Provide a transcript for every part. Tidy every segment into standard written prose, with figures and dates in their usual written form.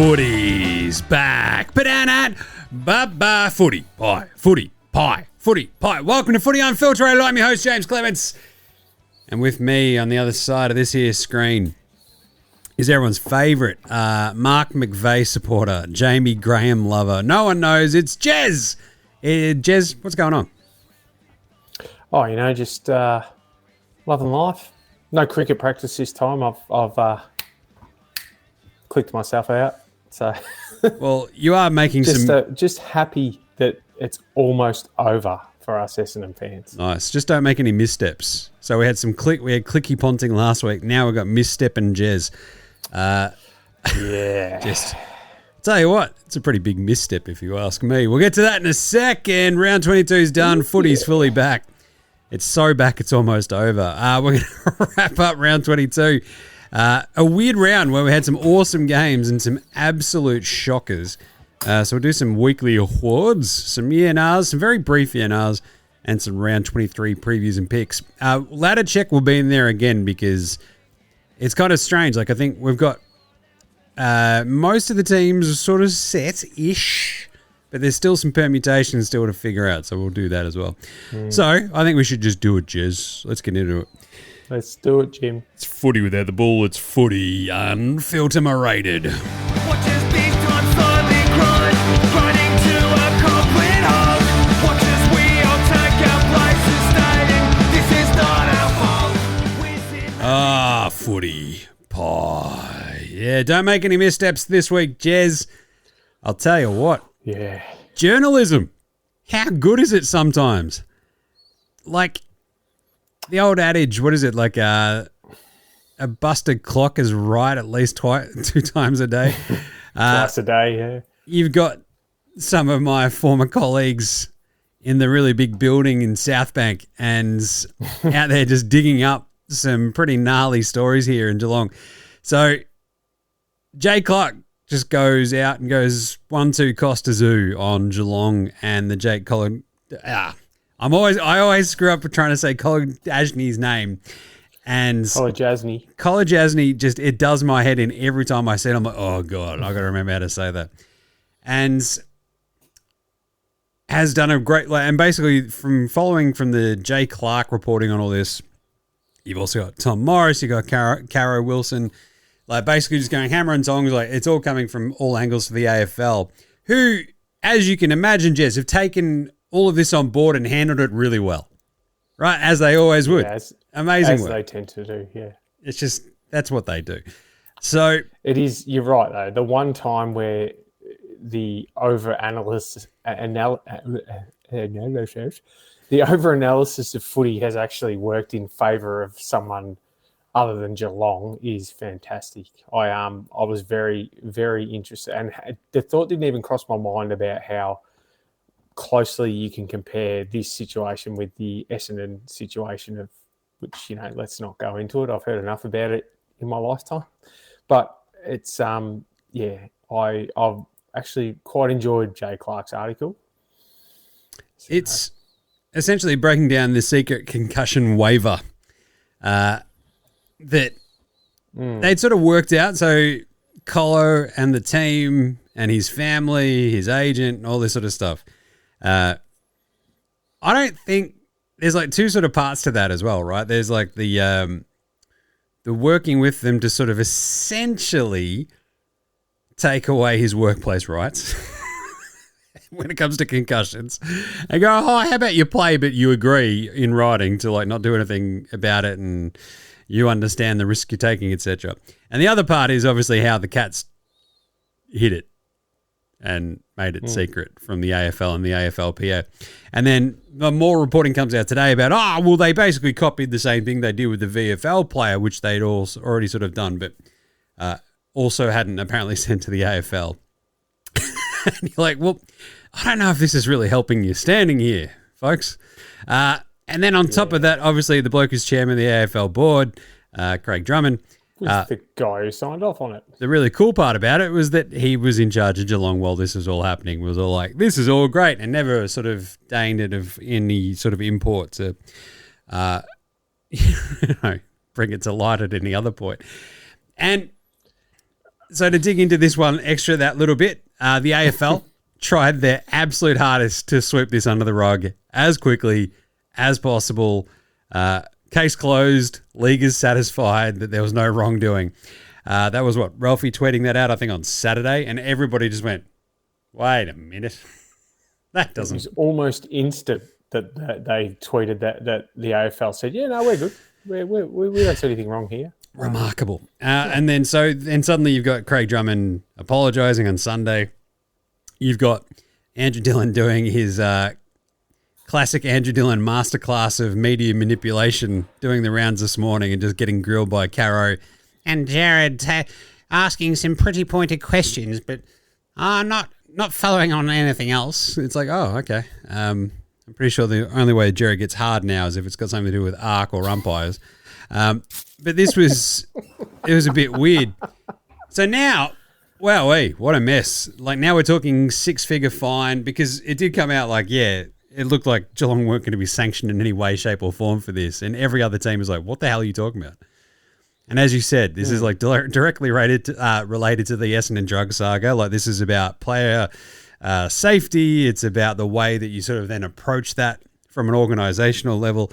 Footy's back. Banana, bye-bye, footy, pie, footy, pie, footy, pie. Welcome to Footy Unfilterated. I'm your host, James Clements. And with me on the other side of this here screen is everyone's favourite Mark McVeigh supporter, Jamie Graham lover. No one knows, it's Jez. Jez, what's going on? Oh, you know, just loving life. No cricket practice this time. I've clicked myself out. So, well, you are making just happy that it's almost over for us Essendon fans. Nice. Just don't make any missteps. So we had clicky ponting last week. Now we've got misstep and Jez. Yeah. Just tell you what, it's a pretty big misstep if you ask me. We'll get to that in a second. Round 22 is done. Footy's fully back. It's so back, it's almost over. We're going to wrap up round 22. A weird round where we had some awesome games and some absolute shockers. So we'll do some weekly awards, some ENRs, some very brief ENRs, and some round 23 previews and picks. Ladder check will be in there again because it's kind of strange. Like, I think we've got most of the teams sort of set-ish, but there's still some permutations still to figure out, so we'll do that as well. So I think we should just do it, Jez. Let's get into it. Let's do it, Jim. It's footy without the ball. It's footy unfilterated. Footy pie. Yeah, don't make any missteps this week, Jez. I'll tell you what. Yeah. Journalism. How good is it sometimes? Like the old adage, what is it? Like a busted clock is right at least two times a day. Twice a day, yeah. You've got some of my former colleagues in the really big building in South Bank and out there just digging up some pretty gnarly stories here in Geelong. So Jay Clark just goes out and goes 1-2 Costa Zoo on Geelong and the Jake Collin. I always screw up for trying to say Colin Ashney's name. And College Asney, just it does my head in every time I say it. I'm like, oh God, I got to remember how to say that. And has done a great, and basically from following from the Jay Clark reporting on all this, you've also got Tom Morris, you've got Caro Wilson, like basically just going hammer and tongs, like it's all coming from all angles for the AFL, who, as you can imagine, Jez, have taken all of this on board and handled it really well, right? As they always would. Yeah, amazing as work. They tend to do, yeah. It's just, that's what they do. So it is, you're right though, the one time where the over-analysis of footy has actually worked in favour of someone other than Geelong is fantastic. I was very, very interested, and the thought didn't even cross my mind about how closely you can compare this situation with the Essendon situation, of which, you know, let's not go into it. I've heard enough about it in my lifetime, but it's I've actually quite enjoyed Jay Clark's article. It's essentially breaking down the secret concussion waiver that they'd sort of worked out. So Colo and the team and his family, his agent, and all this sort of stuff. I don't think there's like two sort of parts to that as well, right? There's like the working with them to sort of essentially take away his workplace rights when it comes to concussions and go, oh, how about you play, but you agree in writing to like not do anything about it and you understand the risk you're taking, etc. And the other part is obviously how the Cats hid it and made it secret from the AFL and the AFLPA. And then the more reporting comes out today about, they basically copied the same thing they did with the VFL player, which they'd already sort of done, but also hadn't apparently sent to the AFL. And you're like, well, I don't know if this is really helping you standing here, folks. And then on top of that, obviously the bloke who's chairman of the AFL board, Craig Drummond. Who's the guy who signed off on it. The really cool part about it was that he was in charge of Geelong while this was all happening. It was all like, this is all great, and never sort of deigned it of any sort of import to bring it to light at any other point. And So to dig into this one extra that little bit, the AFL tried their absolute hardest to sweep this under the rug as quickly as possible. Case closed. League is satisfied that there was no wrongdoing. That was what Ralphie tweeting that out, I think, on Saturday, and everybody just went, "Wait a minute, that doesn't." It was almost instant that they tweeted that the AFL said, "Yeah, no, we're good. We don't see anything wrong here." Remarkable. And then suddenly you've got Craig Drummond apologising on Sunday. You've got Andrew Dillon doing his classic Andrew Dillon masterclass of media manipulation, doing the rounds this morning and just getting grilled by Caro. And Jared asking some pretty pointed questions, but not following on anything else. It's like, oh, okay. I'm pretty sure the only way Jared gets hard now is if it's got something to do with ARC or umpires. But it was a bit weird. So now, wow, what a mess. Like now we're talking 6-figure fine because it did come out like, yeah, it looked like Geelong weren't going to be sanctioned in any way, shape or form for this. And every other team is like, what the hell are you talking about? And as you said, this is like directly related to the Essendon drug saga. Like this is about player safety. It's about the way that you sort of then approach that from an organisational level.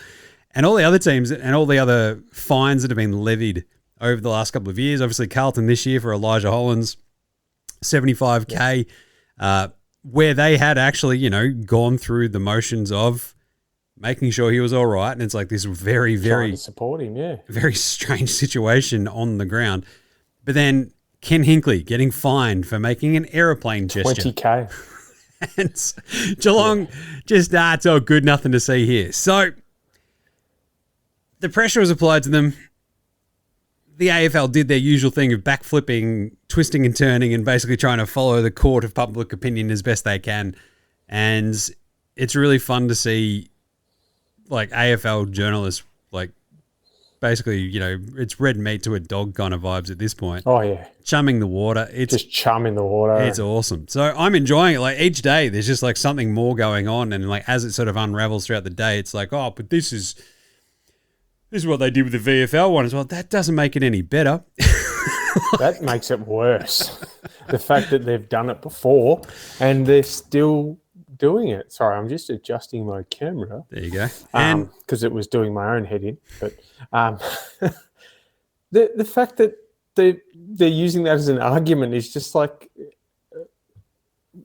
And all the other teams and all the other fines that have been levied over the last couple of years. Obviously, Carlton this year for Elijah Hollands, $75K, where they had actually, gone through the motions of making sure he was all right. And it's like this very, very... Trying to support him, yeah. Very strange situation on the ground. But then Ken Hinkley getting fined for making an aeroplane gesture. $20K. And Geelong just, it's all good, nothing to see here. So the pressure was applied to them. The AFL did their usual thing of backflipping, twisting and turning, and basically trying to follow the court of public opinion as best they can. And it's really fun to see, like, AFL journalists, like, basically, it's red meat to a dog kind of vibes at this point. Oh, yeah. Chumming the water. It's just chumming the water. It's awesome. So I'm enjoying it. Like, each day there's just, like, something more going on. And, like, as it sort of unravels throughout the day, it's like, oh, but this is what they did with the VFL one as well. That doesn't make it any better. That makes it worse. The fact that they've done it before and they're still doing it. Sorry, I'm just adjusting my camera. There you go. Because it was doing my own head in. But the fact that they're using that as an argument is just like,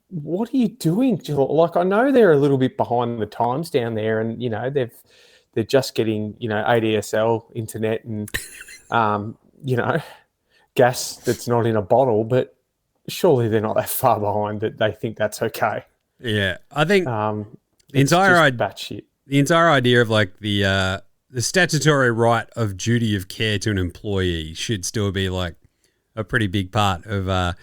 what are you doing? Like, I know they're a little bit behind the times down there, and they're just getting ADSL internet and gas that's not in a bottle, but surely they're not that far behind that they think that's okay. Yeah, I think the entire idea of like the statutory right of duty of care to an employee should still be like a pretty big part of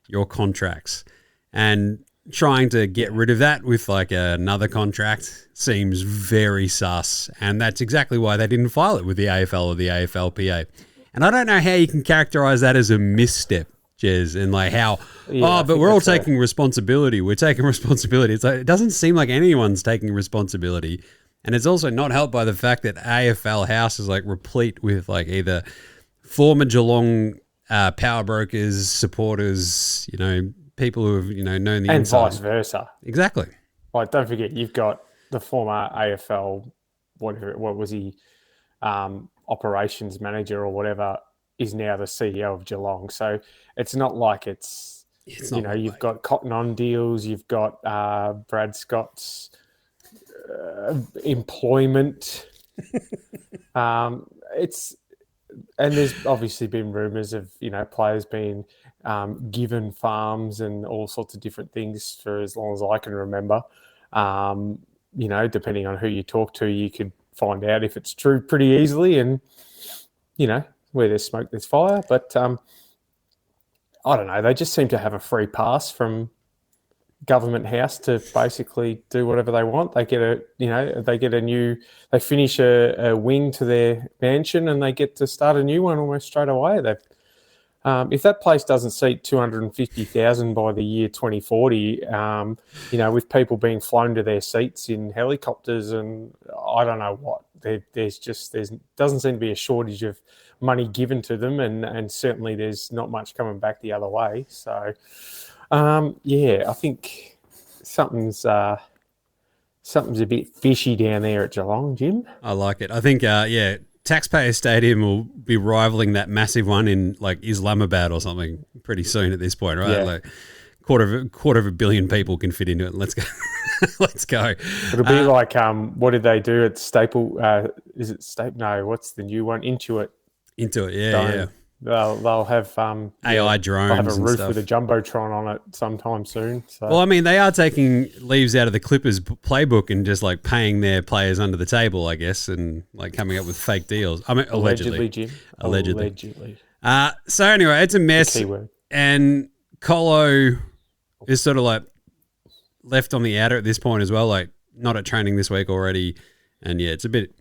your contracts, and trying to get rid of that with like another contract seems very sus, and that's exactly why they didn't file it with the AFL or the AFLPA. And I don't know how you can characterize that as a misstep, Jez, and like how, but we're all taking responsibility. We're taking responsibility. It's like, it doesn't seem like anyone's taking responsibility. And it's also not helped by the fact that AFL House is like replete with like either former Geelong power brokers, supporters, people who have, known the and inside. Vice versa. Exactly. Like, don't forget, you've got the former AFL, what was he, operations manager or whatever, is now the CEO of Geelong. So it's not like it's you've got Cotton On deals, you've got Brad Scott's employment. And there's obviously been rumours of, players being given farms and all sorts of different things for as long as I can remember. Depending on who you talk to, you could find out if it's true pretty easily. And, where there's smoke, there's fire. But I don't know. They just seem to have a free pass from Government House to basically do whatever they want. They finish a wing to their mansion and they get to start a new one almost straight away. If that place doesn't seat 250,000 by the year 2040, with people being flown to their seats in helicopters and I don't know what, there doesn't seem to be a shortage of money given to them, and certainly there's not much coming back the other way. So, I think something's a bit fishy down there at Geelong, Jim. I like it. I think, Taxpayer Stadium will be rivaling that massive one in like Islamabad or something pretty soon at this point, right? Yeah. Like quarter of a billion people can fit into it. Let's go. Let's go. It'll be like what did they do at Staple? Is it Staple? No, what's the new one? Intuit. Yeah. They'll have AI drones. They'll have a and roof stuff. with a jumbotron on it sometime soon. So. Well, I mean, they are taking leaves out of the Clippers playbook and just like paying their players under the table, I guess, and like coming up with fake deals. I mean, allegedly, Jim. Allegedly. So anyway, it's a mess, Keyword. And Colo is sort of like left on the outer at this point as well, like not at training this week already, and yeah, it's a bit.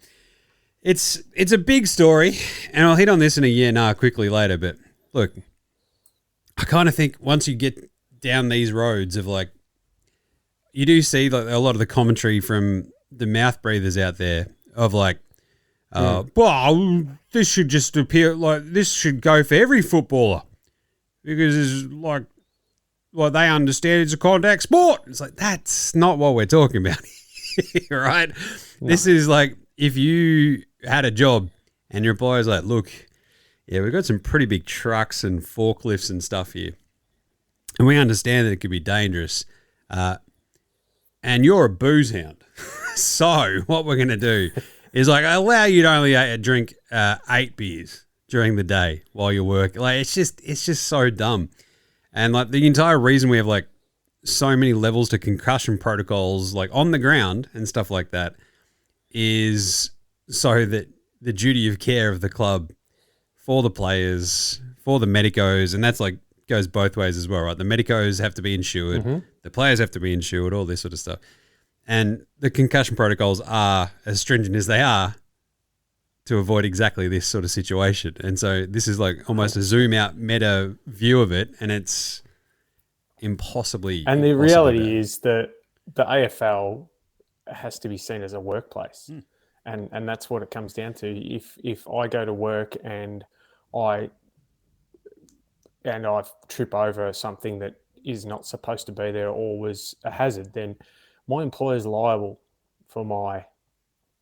It's a big story, and I'll hit on this in a year quickly later, but look, I kind of think once you get down these roads of like, you do see like a lot of the commentary from the mouth breathers out there of like, well, this should just appear like this should go for every footballer because it's like they understand it's a contact sport. It's like, that's not what we're talking about here, right? No. This is like, if you had a job and your employer's like, look, yeah, we've got some pretty big trucks and forklifts and stuff here, and we understand that it could be dangerous, and you're a booze hound. So what we're going to do is like allow you to only drink 8 beers during the day while you're working. Like it's just so dumb. And like the entire reason we have like so many levels to concussion protocols like on the ground and stuff like that is so that the duty of care of the club for the players, for the medicos, and that's like goes both ways as well, right? The medicos have to be insured, the players have to be insured, all this sort of stuff. And the concussion protocols are as stringent as they are to avoid exactly this sort of situation. And so this is like almost a zoom out meta view of it, and it's impossibly. And the reality is that the AFL has to be seen as a workplace. And that's what it comes down to. If I go to work and I trip over something that is not supposed to be there or was a hazard, then my employer is liable for my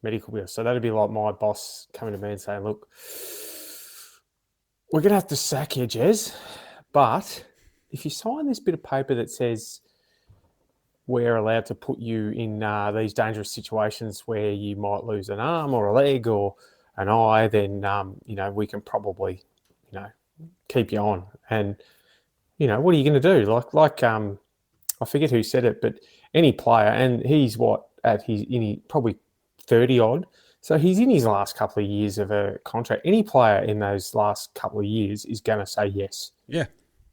medical bill. So that'd be like my boss coming to me and saying, look, we're going to have to sack you, Jez, but if you sign this bit of paper that says we're allowed to put you in these dangerous situations where you might lose an arm or a leg or an eye, then, we can probably, keep you on. And, what are you going to do? Like I forget who said it, but any player, and he's probably 30 odd. So he's in his last couple of years of a contract. Any player in those last couple of years is going to say yes. Yeah.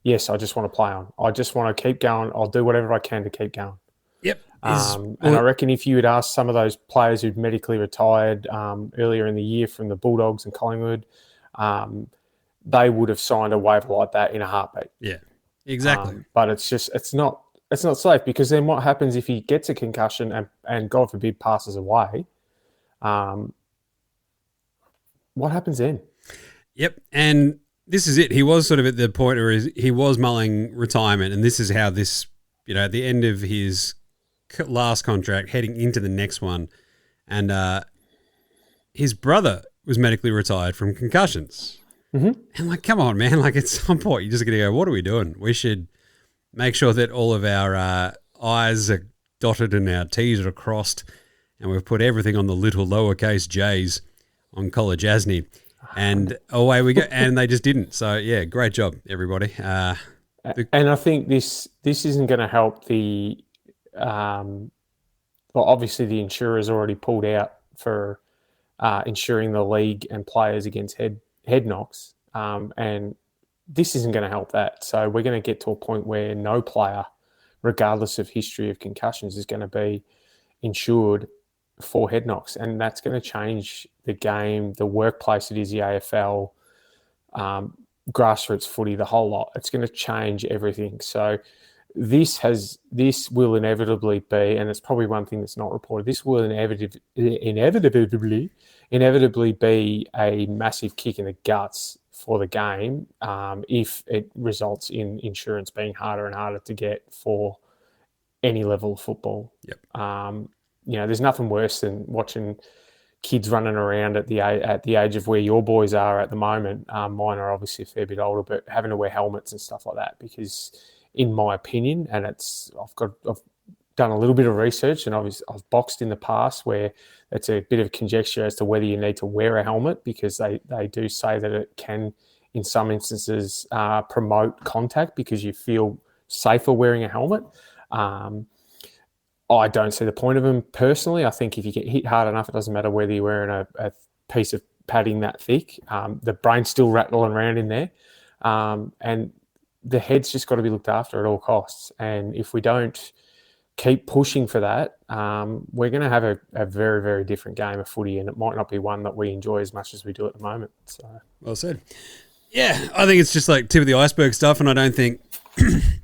Yes, I just want to play on. I just want to keep going. I'll do whatever I can to keep going. Yep. And I reckon if you had asked some of those players who'd medically retired earlier in the year from the Bulldogs and Collingwood, they would have signed a waiver like that in a heartbeat. Yeah, exactly. But it's not safe, because then what happens if he gets a concussion and God forbid passes away? What happens then? Yep. And this is it. He was sort of at the point where he was mulling retirement, and this is how this, at the end of his last contract, heading into the next one, and his brother was medically retired from concussions. And like, come on, man! Like at some point, you're just gonna go, "What are we doing? We should make sure that all of our I's are dotted and our T's are crossed, and we've put everything on the little lowercase J's on College Asney." And away we go. And they just didn't. So, yeah, great job, everybody. And I think this isn't going to help the obviously the insurer's already pulled out for insuring the league and players against head knocks. And this isn't going to help that. So we're going to get to a point where no player, regardless of history of concussions, is going to be insured for head knocks, and that's going to change the game, the workplace it is the AFL. grassroots footy, the whole lot. It's going to change everything. So this will inevitably be, and it's probably one thing that's not reported, this will inevitably be a massive kick in the guts for the game if it results in insurance being harder and harder to get for any level of football. Yep. There's nothing worse than watching kids running around at the age of where your boys are at the moment. Mine are obviously a fair bit older, but having to wear helmets and stuff like that, because in my opinion, and I've done a little bit of research, and I've boxed in the past where it's a bit of conjecture as to whether you need to wear a helmet, because they do say that it can, in some instances, promote contact because you feel safer wearing a helmet. I don't see the point of them personally. I think if you get hit hard enough, it doesn't matter whether you're wearing a piece of padding that thick. The brain's still rattling around in there. And the head's just got to be looked after at all costs. And if we don't keep pushing for that, we're going to have a very, very different game of footy, and it might not be one that we enjoy as much as we do at the moment. So, well said. Yeah, I think it's just like tip of the iceberg stuff, and I don't think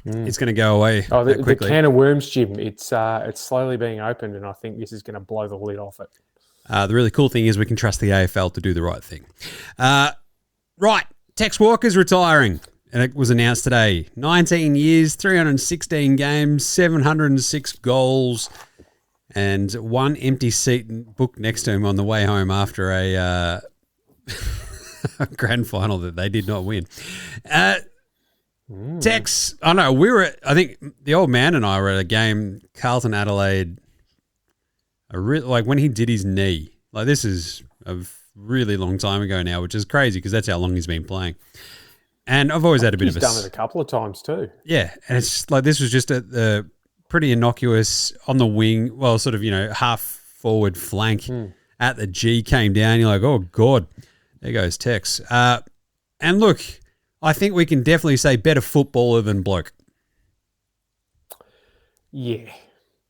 it's going to go away that quickly. The can of worms, Jim, it's slowly being opened, and I think this is going to blow the lid off it. The really cool thing is we can trust the AFL to do the right thing. Right, Tex Walker's retiring, and it was announced today. 19 years, 316 games, 706 goals, and one empty seat booked next to him on the way home after a grand final that they did not win. Tex, I know, I think the old man and I were at a game, Carlton, Adelaide, like when he did his knee. Like, this is a really long time ago now, which is crazy because that's how long he's been playing. And I've always had a bit of He's done it a couple of times too. Yeah, and it's just like this was just a pretty innocuous on the wing, well, sort of, half forward flank at the G came down. You're like, oh, God, there goes Tex. And look, I think we can definitely say better footballer than bloke. Yeah.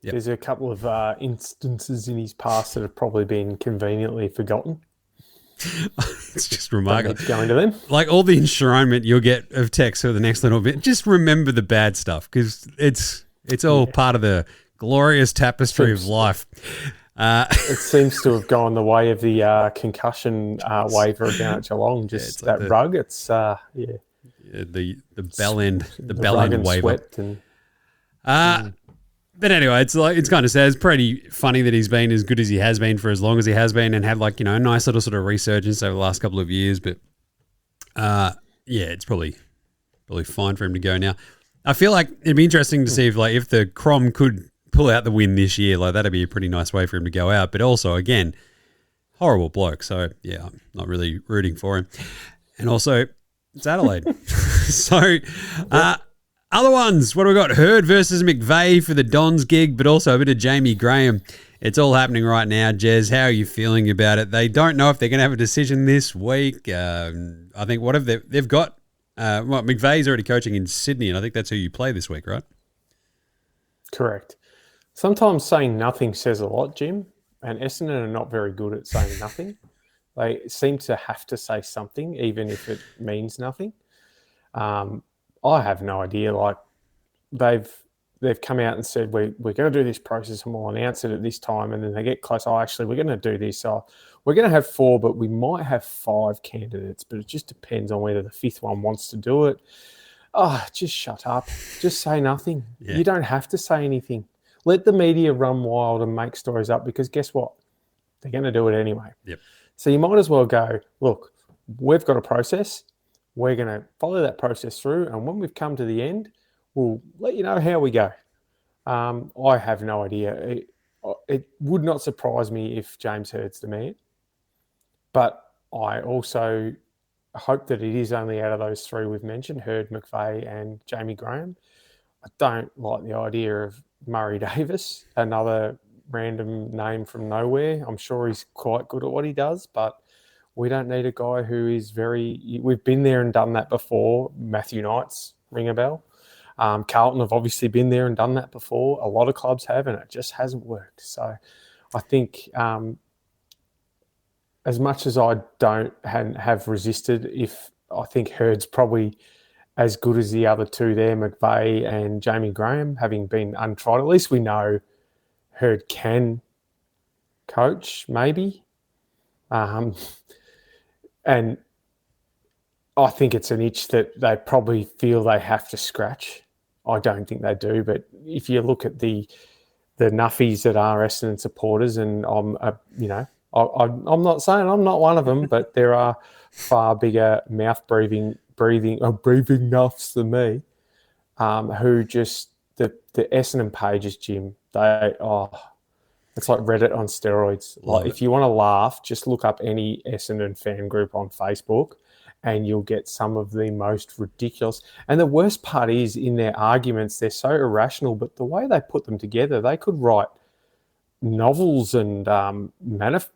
Yep. There's a couple of instances in his past that have probably been conveniently forgotten. It's just remarkable. Going to them. Like all the enshrinement you'll get of Tex for the next little bit, just remember the bad stuff because it's all part of the glorious tapestry of life. It seems to have gone the way of the concussion waiver down at Geelong. Just that rug. It's the bell end, the bell end waiver. But anyway, it's kind of sad. It's pretty funny that he's been as good as he has been for as long as he has been, and had a nice little sort of resurgence over the last couple of years. But it's probably fine for him to go now. I feel like it'd be interesting to see if the Crom could pull out the win this year. Like, that'd be a pretty nice way for him to go out. But also, again, horrible bloke. So yeah, I'm not really rooting for him. And also, it's Adelaide. So. Other ones, what have we got? Hurd versus McVeigh for the Dons gig, but also a bit of Jamie Graham. It's all happening right now. Jez, how are you feeling about it? They don't know if they're going to have a decision this week. I think they've got McVeigh's already coaching in Sydney, and I think that's who you play this week, right? Correct. Sometimes saying nothing says a lot, Jim, and Essendon are not very good at saying nothing. They seem to have to say something, even if it means nothing. I have no idea. Like, they've come out and said we're going to do this process and we'll announce it at this time, and then they get close. Oh, actually, we're going to do this. So we're going to have 4, but we might have 5 candidates. But it just depends on whether the 5th one wants to do it. Oh, just shut up. Just say nothing. Yeah. You don't have to say anything. Let the media run wild and make stories up, because guess what? They're going to do it anyway. Yep. So you might as well go, look, we've got a process. We're going to follow that process through, and when we've come to the end, we'll let you know how we go. I have no idea. It would not surprise me if James Hurd's the man, but I also hope that it is only out of those 3 we've mentioned, Hurd, McVeigh and Jamie Graham. I don't like the idea of Murray Davis, another random name from nowhere. I'm sure he's quite good at what he does, but we don't need a guy who is we've been there and done that before. Matthew Knight's ring a bell. Carlton have obviously been there and done that before. A lot of clubs have, and it just hasn't worked. So I think as much as I hadn't have resisted if I think Hurd's probably as good as the other two there, McVeigh and Jamie Graham, having been untried. At least we know Hurd can coach, maybe. And I think it's an itch that they probably feel they have to scratch. I don't think they do, but if you look at the nuffies that are Essendon supporters, and I'm not saying I'm not one of them, but there are far bigger mouth breathing nuffs than me, who just the Essendon pages, Jim. It's like Reddit on steroids. Like if you want to laugh, just look up any Essendon fan group on Facebook, and you'll get some of the most ridiculous. And the worst part is, in their arguments, they're so irrational, but the way they put them together, they could write novels and manifestos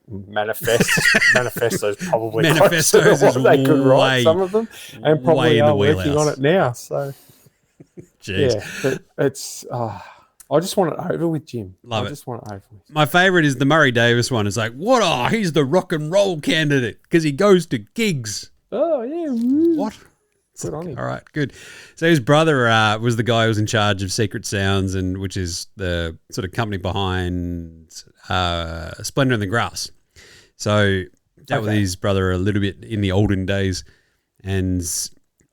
probably. Manifestos is they could write some of them, and probably are working on it now. So, jeez. Yeah, but it's. I just want it over with, Jim. Love it. I just want it over with. My favourite is the Murray Davis one. It's like, what? Oh, he's the rock and roll candidate because he goes to gigs. Oh, yeah. What? Good on him. All right, good. So his brother was the guy who was in charge of Secret Sounds, and which is the sort of company behind Splendour in the Grass. So that was his brother a little bit in the olden days, and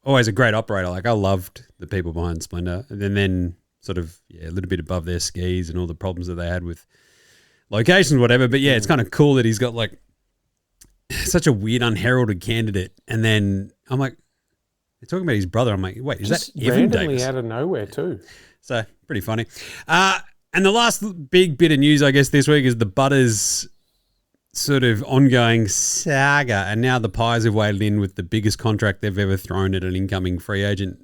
always a great operator. Like, I loved the people behind Splendour. And then sort of, a little bit above their skis and all the problems that they had with locations, whatever. But yeah, it's kind of cool that he's got like such a weird unheralded candidate. And then I'm like, they're talking about his brother. I'm like, wait, is just that Evan randomly Davis? out of nowhere too? So pretty funny. And the last big bit of news, I guess, this week is the Butters sort of ongoing saga. And now the Pies have waded in with the biggest contract they've ever thrown at an incoming free agent.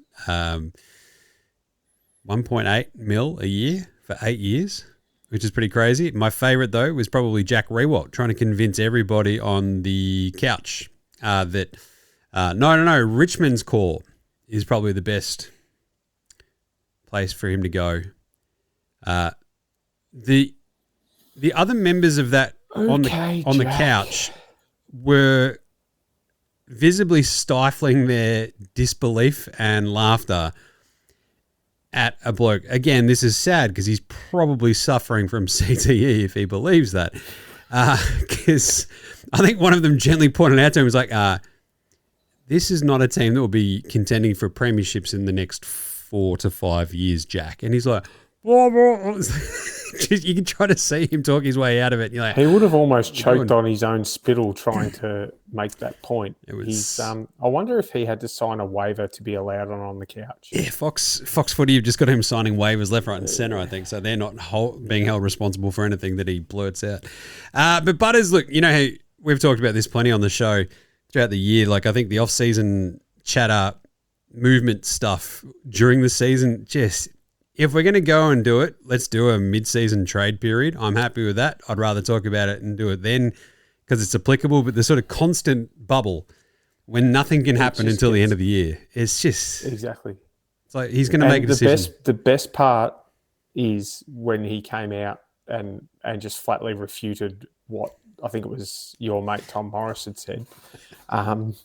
1.8 mil a year for 8 years, which is pretty crazy. My favourite, though, was probably Jack Rewalt trying to convince everybody on the couch that no, Richmond's call is probably the best place for him to go. The other members of that on the couch were visibly stifling their disbelief and laughter at a bloke. Again, this is sad because he's probably suffering from CTE if he believes that. Because I think one of them gently pointed out to him, was like, this is not a team that will be contending for premierships in the next 4 to 5 years, Jack. And he's like, you can try to see him talk his way out of it. And you're like, he would have almost choked on his own spittle trying to make that point. I wonder if he had to sign a waiver to be allowed on the couch. Yeah, Fox Footy have just got him signing waivers left, right, and centre, I think. So they're not being held responsible for anything that he blurts out. But Butters, look, you know how we've talked about this plenty on the show throughout the year. Like, I think the off-season chatter movement stuff during the season, just, if we're going to go and do it, let's do a mid-season trade period. I'm happy with that. I'd rather talk about it and do it then because it's applicable. But the sort of constant bubble when nothing can happen until the end of the year, it's just... Exactly. It's like he's going to make a decision. The best part is when he came out and just flatly refuted what I think it was your mate Tom Morris had said. And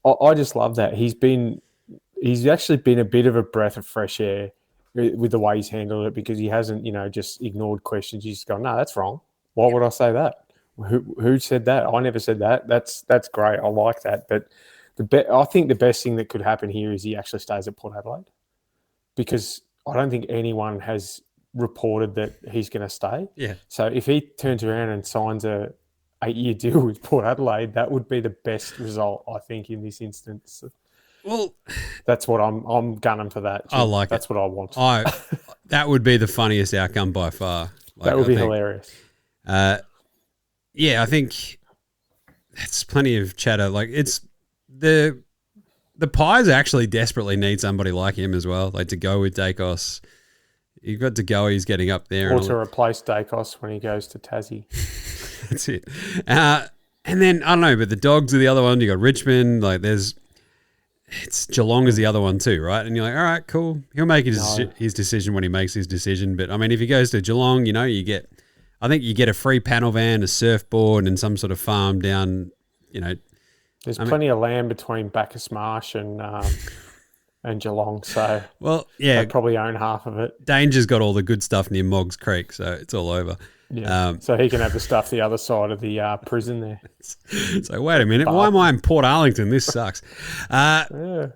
I just love that. He's actually been a bit of a breath of fresh air with the way he's handled it, because he hasn't, just ignored questions. He's just gone, no, that's wrong. Why would I say that? Who said that? I never said that. That's great. I like that. But I think the best thing that could happen here is he actually stays at Port Adelaide, because I don't think anyone has reported that he's going to stay. Yeah. So if he turns around and signs a 8-year deal with Port Adelaide, that would be the best result, I think, in this instance. Well, that's what I'm gunning for that. Jim. I like That's what I want. That would be the funniest outcome by far. That would be hilarious. Yeah, I think that's plenty of chatter. Like, it's the Pies actually desperately need somebody like him as well, like to go with Dacos. You've got to go. He's getting up there. Or to replace Dacos when he goes to Tassie. That's it. And then, I don't know, but the Dogs are the other one. You got Richmond. Like, it's Geelong is the other one too, right? And you're like, all right, cool. He'll make his decision when he makes his decision. But, I mean, if he goes to Geelong, you get a free panel van, a surfboard, and some sort of farm down, There's plenty of land between Bacchus Marsh and Geelong, so they probably own half of it. Danger's got all the good stuff near Moggs Creek, so it's all over. Yeah, so he can have the stuff the other side of the prison there. So wait a minute, why am I in Port Arlington? This sucks. Yeah,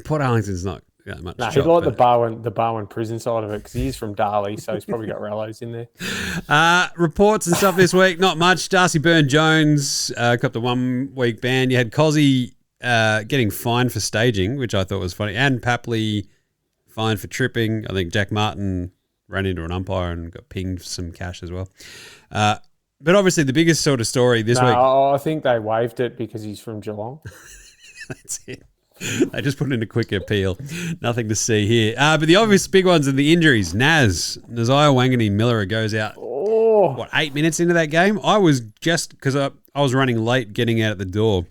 Port Arlington's not that much. No, he liked the Barwon prison side of it because he's from Darley, so he's probably got Rellos in there. Reports and stuff this week, not much. Darcy Byrne-Jones got the 1 week ban. You had Cozzy getting fined for staging, which I thought was funny, and Papley fined for tripping. I think Jack Martin ran into an umpire and got pinged for some cash as well. But obviously the biggest sort of story this week... I think they waived it because he's from Geelong. That's it. They just put in a quick appeal. Nothing to see here. But the obvious big ones are the injuries. Nasiah Wangani-Miller goes out, 8 minutes into that game? I was just... Because I was running late getting out at the door.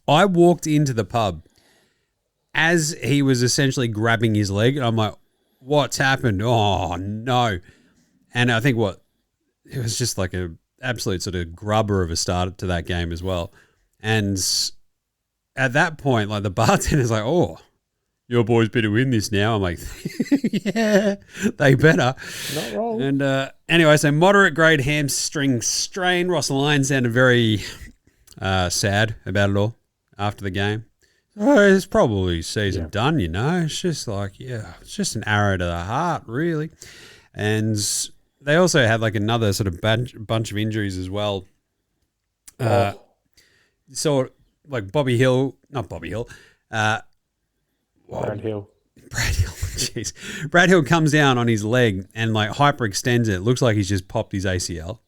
I walked into the pub as he was essentially grabbing his leg. And I'm like, what's happened? Oh, no. And I think it was just like an absolute sort of grubber of a start to that game as well. And at that point, like the bartender's like, oh, your boys better win this now. I'm like, yeah, they better. Not wrong. And anyway, so moderate grade hamstring strain. Ross Lyon sounded very sad about it all after the game. Oh, it's probably season done, you know. It's just like, it's just an arrow to the heart, really. And they also had like another sort of bunch of injuries as well. So like Brad Hill. Jeez. Brad Hill comes down on his leg and like hyperextends it. Looks like he's just popped his ACL.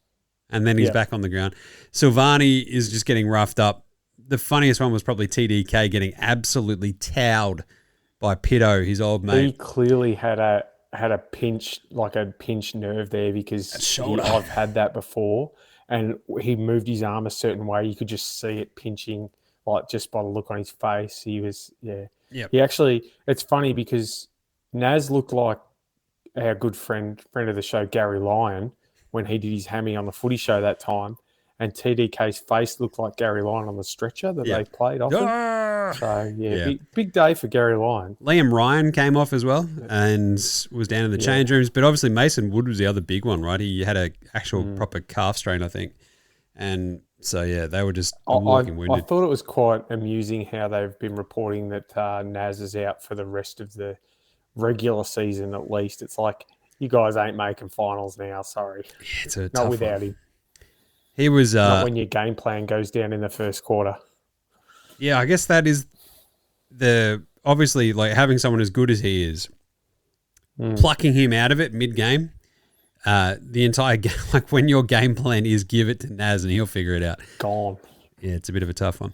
And then he's back on the ground. Silvani is just getting roughed up. The funniest one was probably TDK getting absolutely towed by Pitto, his old mate. He clearly had a pinched nerve there because I've had that before, and he moved his arm a certain way. You could just see it pinching, like just by the look on his face. He was He actually, it's funny because Naz looked like our good friend of the show Gary Lyon when he did his hammy on the Footy show that time. And TDK's face looked like Gary Lyon on the stretcher that they played off him. So, big day for Gary Lyon. Liam Ryan came off as well and was down in the change rooms. But obviously Mason Wood was the other big one, right? He had an actual proper calf strain, I think. And so, they were just walking wounded. I thought it was quite amusing how they've been reporting that Naz is out for the rest of the regular season at least. It's like, you guys ain't making finals now, sorry. Yeah, it's a Not without him. He was not when your game plan goes down in the first quarter. Yeah, I guess that is obviously like having someone as good as he is, plucking him out of it mid-game, the entire game, like when your game plan is give it to Naz and he'll figure it out. Gone. Yeah, it's a bit of a tough one.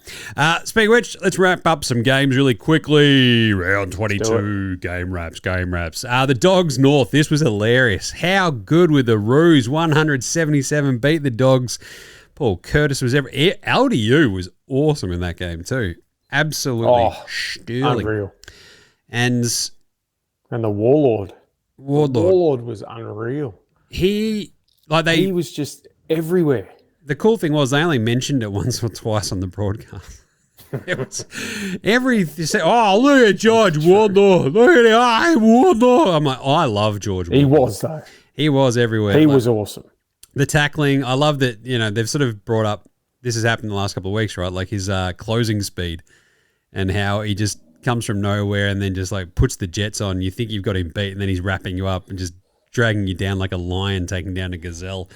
Speaking of which, let's wrap up some games really quickly. Round 22, game wraps. The Dogs North, this was hilarious. How good with the Roos, 177 beat the Dogs. Paul Curtis was LDU was awesome in that game too. Absolutely sterling. Unreal. And the Warlord was unreal. He was just everywhere. The cool thing was they only mentioned it once or twice on the broadcast. It was they said, look at George Wardlaw. Look at him. Wardlaw. I'm like, I love George Wardlaw. He was, though. He was everywhere. He was awesome. The tackling, I love that, they've sort of brought up, this has happened in the last couple of weeks, right? Like his closing speed and how he just comes from nowhere and then just like puts the jets on. You think you've got him beat and then he's wrapping you up and just dragging you down like a lion taking down a gazelle.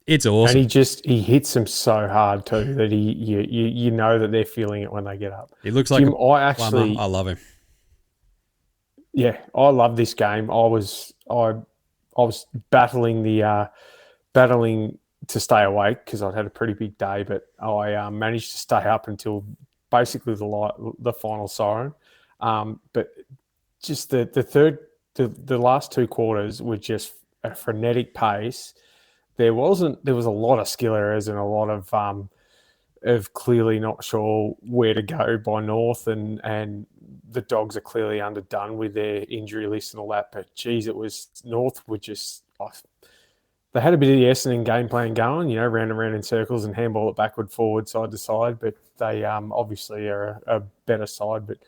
It's awesome. And he hits them so hard too that you know that they're feeling it when they get up. He looks like I love him. Yeah, I love this game. I was battling to stay awake because I'd had a pretty big day, but I managed to stay up until basically the final siren. But just the last two quarters were just a frenetic pace. There was a lot of skill errors and a lot of clearly not sure where to go by North, and the Dogs are clearly underdone with their injury list and all that. But geez, it was North were just they had a bit of the Essendon game plan going, round and round in circles and handball it backward, forward, side to side. But they obviously are a better side. But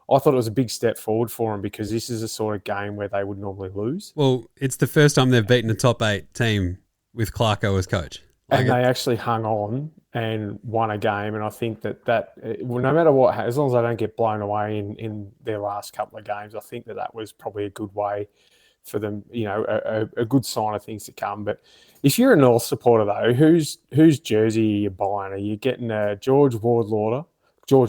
I thought it was a big step forward for them because this is a sort of game where they would normally lose. Well, it's the first time they've beaten a top 8 team with Clarko as coach. And they actually hung on and won a game. And I think that no matter what, as long as they don't get blown away in their last couple of games, I think that was probably a good way for them, a good sign of things to come. But if you're a North supporter, though, whose jersey are you buying? Are you getting a George Wardlaw? I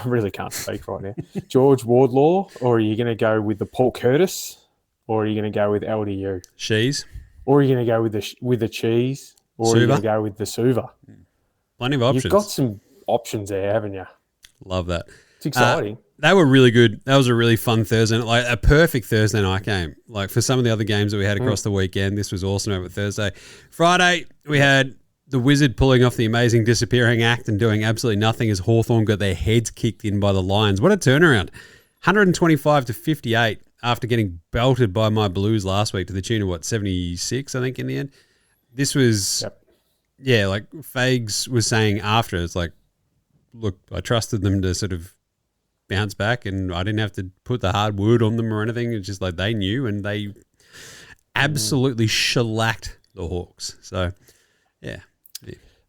really can't speak right now. George Wardlaw, or are you going to go with the Paul Curtis, or are you going to go with LDU? Shees. Or are you going to go with the cheese, or are you going to go with the Suva? Plenty of options. You've got some options there, haven't you? Love that. It's exciting. They were really good. That was a really fun Thursday night, like a perfect Thursday night game. Like for some of the other games that we had across the weekend, this was awesome over Thursday. Friday, we had the Wizard pulling off the amazing disappearing act and doing absolutely nothing as Hawthorn got their heads kicked in by the Lions. What a turnaround. 125-58 after getting belted by my Blues last week to the tune of, 76, I think, in the end. This was, like Fags was saying after, it's like, look, I trusted them to sort of bounce back and I didn't have to put the hard word on them or anything. It's just like they knew and they absolutely shellacked the Hawks. So, yeah.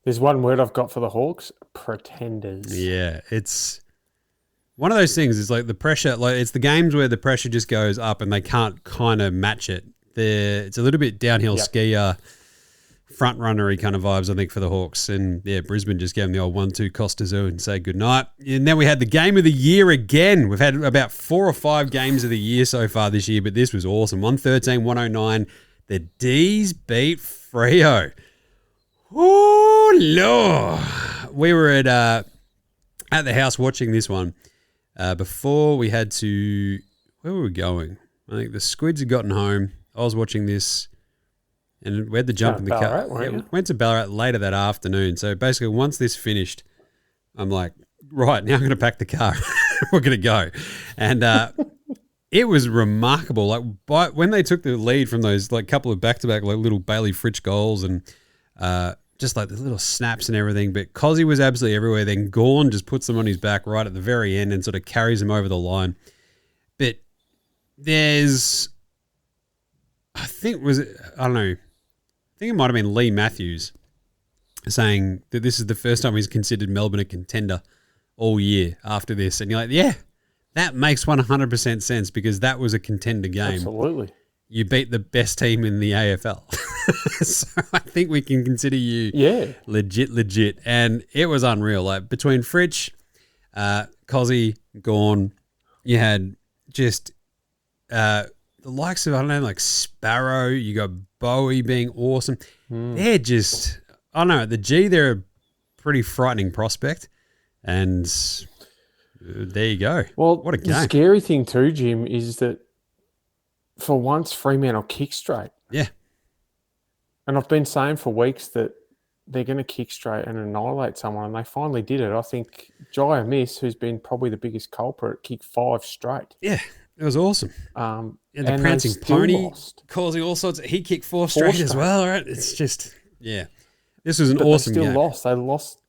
There's one word I've got for the Hawks, pretenders. Yeah, it's one of those things. It's like the pressure, like it's the games where the pressure just goes up and they can't kind of match it. It's a little bit downhill skier, front runnery kind of vibes, I think, for the Hawks. And yeah, Brisbane just gave them the old 1-2 Costa Zoo and say goodnight. And then we had the game of the year again. We've had about 4 or 5 games of the year so far this year, but this was awesome. 113-109. The D's beat Freo. Oh, Lord. We were at the house watching this one before we had to... Where were we going? I think the Squids had gotten home. I was watching this, and we had to jump in the car. Went to Ballarat later that afternoon. So basically, once this finished, I'm like, right, now I'm going to pack the car. We're going to go. And it was remarkable. Like when they took the lead from those couple of back-to-back little Bailey Fritsch goals and just the little snaps and everything. But Cozzy was absolutely everywhere. Then Gawn just puts them on his back right at the very end and sort of carries them over the line. But there's... I think it might have been Lee Matthews saying that this is the first time he's considered Melbourne a contender all year after this. And you're like, yeah, that makes 100% sense because that was a contender game. Absolutely. You beat the best team in the AFL. So I think we can consider you legit. And it was unreal. Like between Fritsch, Cozzy, Gawn, you had just... the likes of, Sparrow, you got Bowie being awesome. They're just, I don't know, at the G, they're a pretty frightening prospect. And there you go. Well, what a game. The scary thing too, Jim, is that for once, Fremantle kick straight. Yeah. And I've been saying for weeks that they're going to kick straight and annihilate someone, and they finally did it. I think Jaya Miss, who's been probably the biggest culprit, kicked 5 straight. Yeah. It was awesome. And the prancing pony causing all sorts. He kicked 4 straight as well, right? It's just, yeah. This was an awesome game. They still lost. They lost.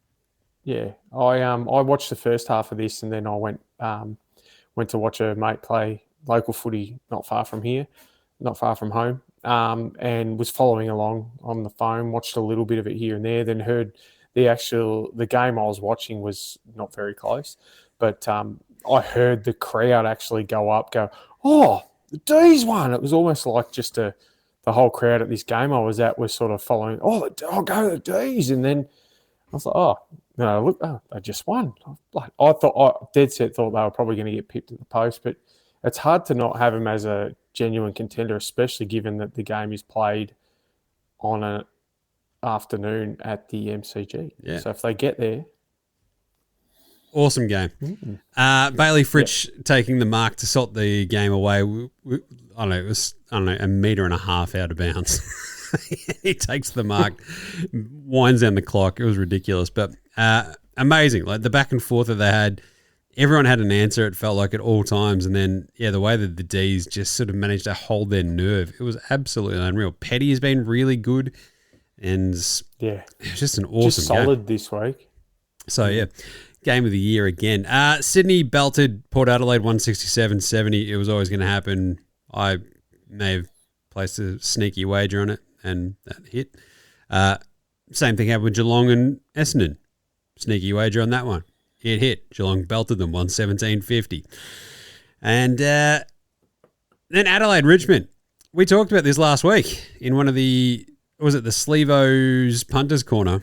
Yeah. I watched the first half of this and then I went to watch a mate play local footy not far from here, not far from home, and was following along on the phone, watched a little bit of it here and there, then heard the game I was watching was not very close, but I heard the crowd actually go, oh, the D's won. It was almost like just the whole crowd at this game I was at was sort of following, I'll go to the D's. And then I was like, oh, no, look, they just won. I dead set thought they were probably going to get pipped at the post, but it's hard to not have them as a genuine contender, especially given that the game is played on an afternoon at the MCG. Yeah. So if they get there... Awesome game. Bailey Fritsch taking the mark to salt the game away. It was a metre and a half out of bounds. He takes the mark, winds down the clock. It was ridiculous, but amazing. Like the back and forth that they had. everyone had an answer, it felt like, at all times. And then, the way that the D's just sort of managed to hold their nerve, it was absolutely unreal. Petty has been really good, and it was just an awesome just solid game this week. So, game of the year again. Sydney belted Port Adelaide 167-70. It was always going to happen. I may have placed a sneaky wager on it, and that hit. Same thing happened with Geelong and Essendon. Sneaky wager on that one. It hit. Geelong belted them 117-50. And then Adelaide Richmond. We talked about this last week in one of the Slevo's Punters Corner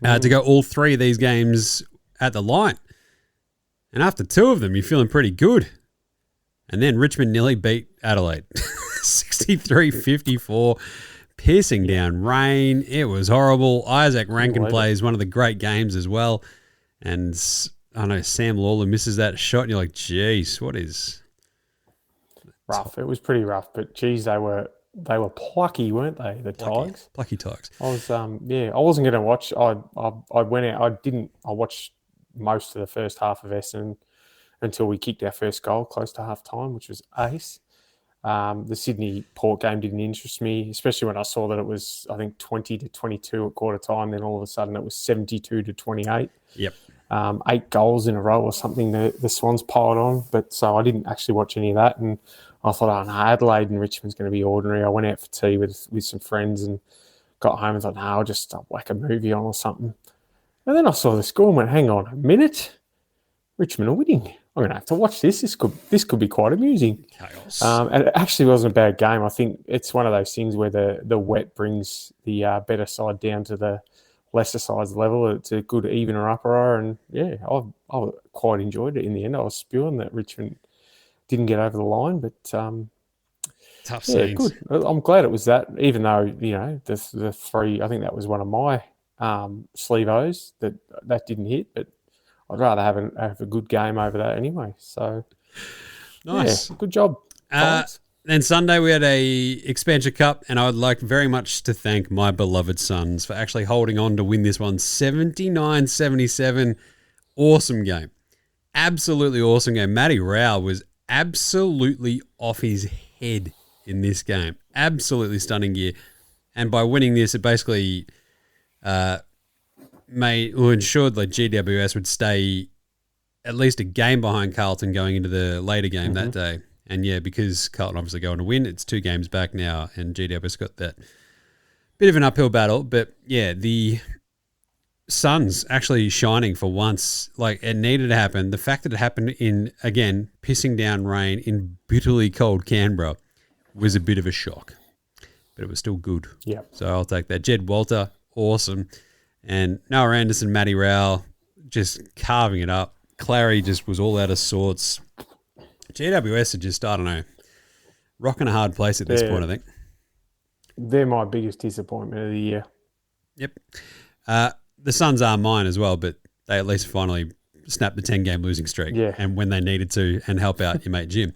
to go all three of these games at the line. And after two of them, you're feeling pretty good. And then Richmond nearly beat Adelaide 63-54. Piercing down rain. It was horrible. Isaac Rankin plays one of the great games as well. And I know Sam Lawler misses that shot, and you're like, geez, what is... Rough. It was pretty rough, but geez, they were plucky, weren't they? The Tigers. Plucky Tigers. I was I wasn't going to watch. I went out. I watched most of the first half of Essendon until we kicked our first goal close to half time, which was ace. The Sydney Port game didn't interest me, especially when I saw that it was, I think, 20-22 at quarter time. Then all of a sudden it was 72-28. Yep. 8 goals in a row or something. The Swans piled on, but so I didn't actually watch any of that. And I thought, oh no, Adelaide and Richmond's going to be ordinary. I went out for tea with some friends and got home and thought, no, I'll just whack a movie on or something. And then I saw the score and went, hang on a minute, Richmond are winning. I'm going to have to watch this. This could be quite amusing. Chaos. And it actually wasn't a bad game. I think it's one of those things where the wet brings the better side down to the lesser side's level. It's a good evener upper, and I quite enjoyed it in the end. I was spewing that Richmond didn't get over the line, but tough scenes. Good. I'm glad it was that, even though the three. I think that was one of my Slevos that didn't hit, but I'd rather have a good game over that anyway. So nice, good job. Then Sunday we had a Expansion Cup, and I would like very much to thank my beloved Suns for actually holding on to win this one 79-77. Awesome game. Absolutely awesome game. Matty Rao was absolutely off his head in this game. Absolutely stunning gear. And by winning this, it basically ensured that GWS would stay at least a game behind Carlton going into the later game that day. And because Carlton obviously going to win, it's 2 games back now, and GWS got that bit of an uphill battle. But the Suns actually shining for once. Like, it needed to happen. The fact that it happened in, again, pissing down rain in bitterly cold Canberra was a bit of a shock. But it was still good. Yeah. So I'll take that. Jed Walter, awesome. And Noah Anderson, Matty Rao, just carving it up. Clary just was all out of sorts. GWS are just, I don't know, rocking a hard place at this point, I think. They're my biggest disappointment of the year. Yep. The Suns are mine as well, but they at least finally snapped the 10-game losing streak. Yeah. And when they needed to, and help out your mate Jim.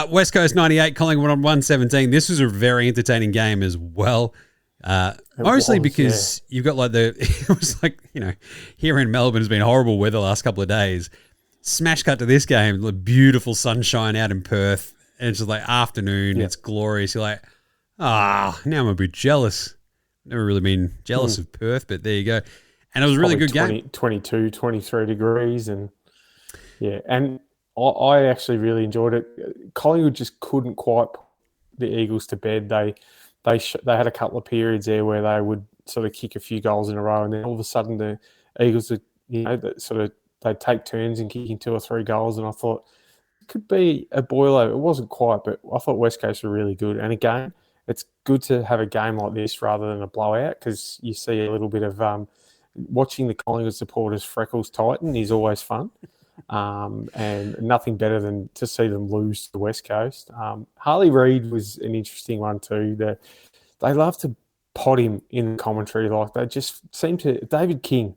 West Coast 98, Collingwood on 117. This was a very entertaining game as well. Mostly because you've got it was like, here in Melbourne has been horrible weather the last couple of days. Smash cut to this game, the beautiful sunshine out in Perth, and it's just like afternoon, it's glorious. You're like, now I'm a bit jealous. Never really been jealous of Perth, but there you go. And it was a really good game. 22, 23 degrees, and and I actually really enjoyed it. Collingwood just couldn't quite put the Eagles to bed. They had a couple of periods there where they would sort of kick a few goals in a row, and then all of a sudden the Eagles would, they'd take turns in kicking 2 or 3 goals, and I thought it could be a boil-over. It wasn't quite, but I thought West Coast were really good. And again, it's good to have a game like this rather than a blowout, because you see a little bit of watching the Collingwood supporters freckles tighten is always fun. And nothing better than to see them lose to the West Coast. Harley Reid was an interesting one too. They love to pot him in the commentary. Like, they just seem to... David King,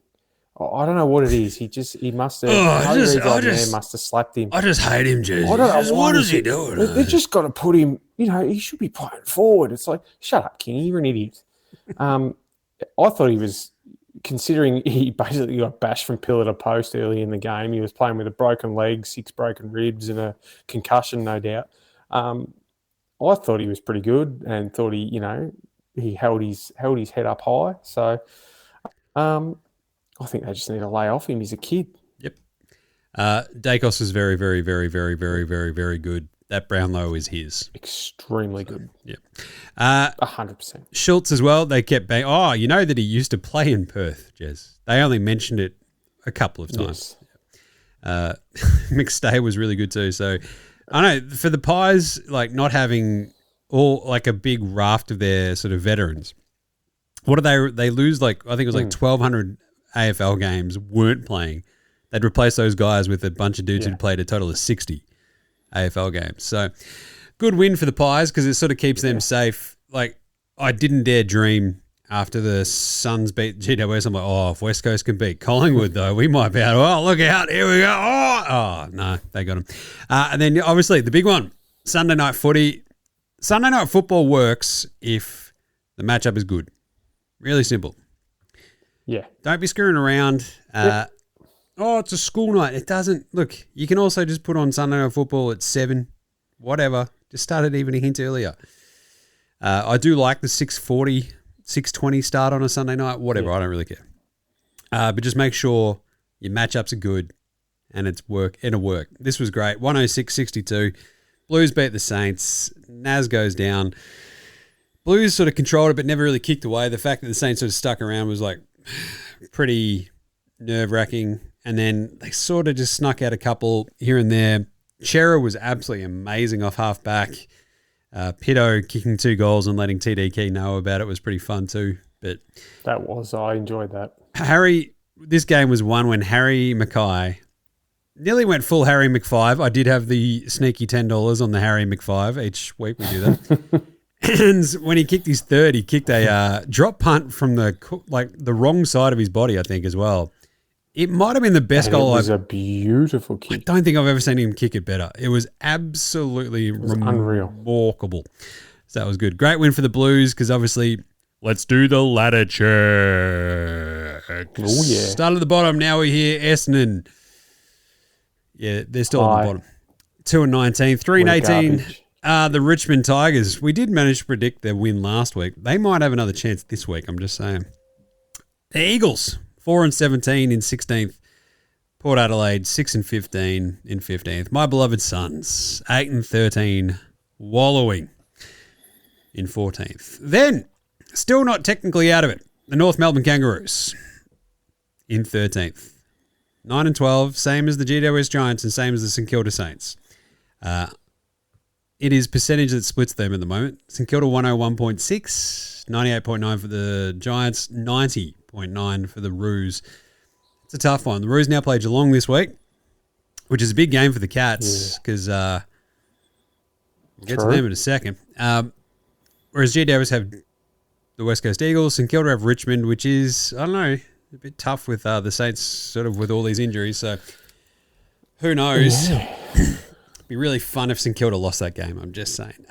I don't know what it is. He must have... must have slapped him. I just hate him, Jesus. I don't know what is he doing? They just got to put him... he should be playing forward. It's like, shut up, King. You're an idiot. I thought he was considering he basically got bashed from pillar to post early in the game, he was playing with a broken leg, 6 broken ribs, and a concussion, no doubt. I thought he was pretty good and thought he held his head up high. So I think they just need to lay off him. He's a kid. Yep. Dacos is very, very, very, very, very, very, very good. That Brownlow is his. Extremely good. Yep. 100%. Schultz as well. They kept bang. Oh, you know that he used to play in Perth, Jez. They only mentioned it a couple of times. Yes. McStay was really good too. So I know for the Pies, like not having all like a big raft of their sort of veterans. What do they lose? Like I think it was like 1,200 AFL games weren't playing. They'd replace those guys with a bunch of dudes who'd played a total of 60 AFL games. So good win for the Pies because it sort of keeps them safe. Like I didn't dare dream after the Suns beat GWS. I'm like, oh, if West Coast can beat Collingwood though, we might be able to, oh, look out, here we go. Oh, no, they got them. And then obviously the big one, Sunday night footy. Sunday night football works if the matchup is good. Really simple. Yeah. Don't be screwing around. Oh, it's a school night. It doesn't. Look, you can also just put on Sunday night football at 7, whatever. Just start it even a hint earlier. I do like the 6:40, 6:20 start on a Sunday night, whatever. I don't really care. But just make sure your matchups are good and it'll work. This was great. 106-62. Blues beat the Saints. Naz goes down. Blues sort of controlled it but never really kicked away. The fact that the Saints sort of stuck around was like pretty nerve-wracking. And then they sort of just snuck out a couple here and there. Chera was absolutely amazing off half-back. Pitto kicking 2 goals and letting TD Key know about it was pretty fun too. But I enjoyed that. This game was one when Harry Mackay nearly went full Harry McFive. I did have the sneaky $10 on the Harry McFive. Each week we do that. And when he kicked his third, he kicked a drop punt from the wrong side of his body, I think, as well. It might have been the best goal. It was a beautiful kick. I don't think I've ever seen him kick it better. It was absolutely unreal. Remarkable. So that was good. Great win for the Blues because obviously, let's do the ladder check. Oh, yeah. Start at the bottom. Now we're here. Essendon. Yeah, they're still on the bottom. 2-19. 3-18. The Richmond Tigers. We did manage to predict their win last week. They might have another chance this week. I'm just saying. The Eagles. 4-17 in 16th. Port Adelaide, 6-15 in 15th. My beloved Suns, 8-13, wallowing in 14th. Then, still not technically out of it, the North Melbourne Kangaroos in 13th. 9-12, same as the GWS Giants and same as the St Kilda Saints. It is percentage that splits them at the moment. St Kilda 101.6, 98.9 for the Giants, 90.9 for the Roos. It's a tough one. The Roos now play Geelong this week, which is a big game for the Cats because we'll get to them in a second. Whereas GWS have the West Coast Eagles, St Kilda have Richmond, which is, I don't know, a bit tough with the Saints sort of with all these injuries. So who knows? Yeah. Be really fun if St Kilda lost that game, I'm just saying.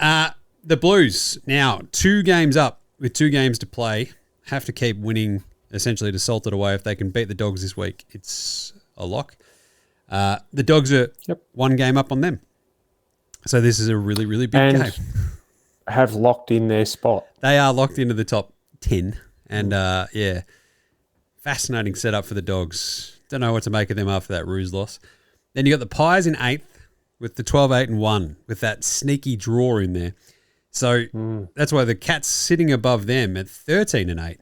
The Blues, now 2 games up with 2 games to play, have to keep winning essentially to salt it away. If they can beat the Dogs this week, it's a lock. The Dogs are 1 game up on them. So this is a really, really big game. Have locked in their spot. They are locked into the top 10. And, fascinating setup for the Dogs. Don't know what to make of them after that Roos loss. Then you got the Pies in 8th with the 12-8-1 with that sneaky draw in there. So that's why the Cats sitting above them at 13-8,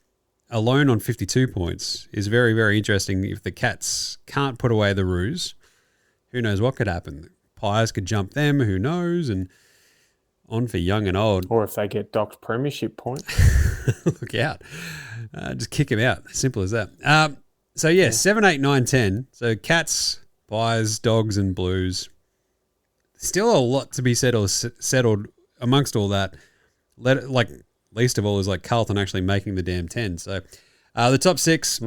alone on 52 points, is very, very interesting. If the Cats can't put away the Roos, who knows what could happen. The Pies could jump them, who knows, and on for young and old. Or if they get docked premiership points. Look out. Just kick them out. Simple as that. 7, 8, 9, 10. So Cats, Pies, Dogs, and Blues. Still a lot to be settled amongst all that. Least of all is like Carlton actually making the damn 10. So the top 6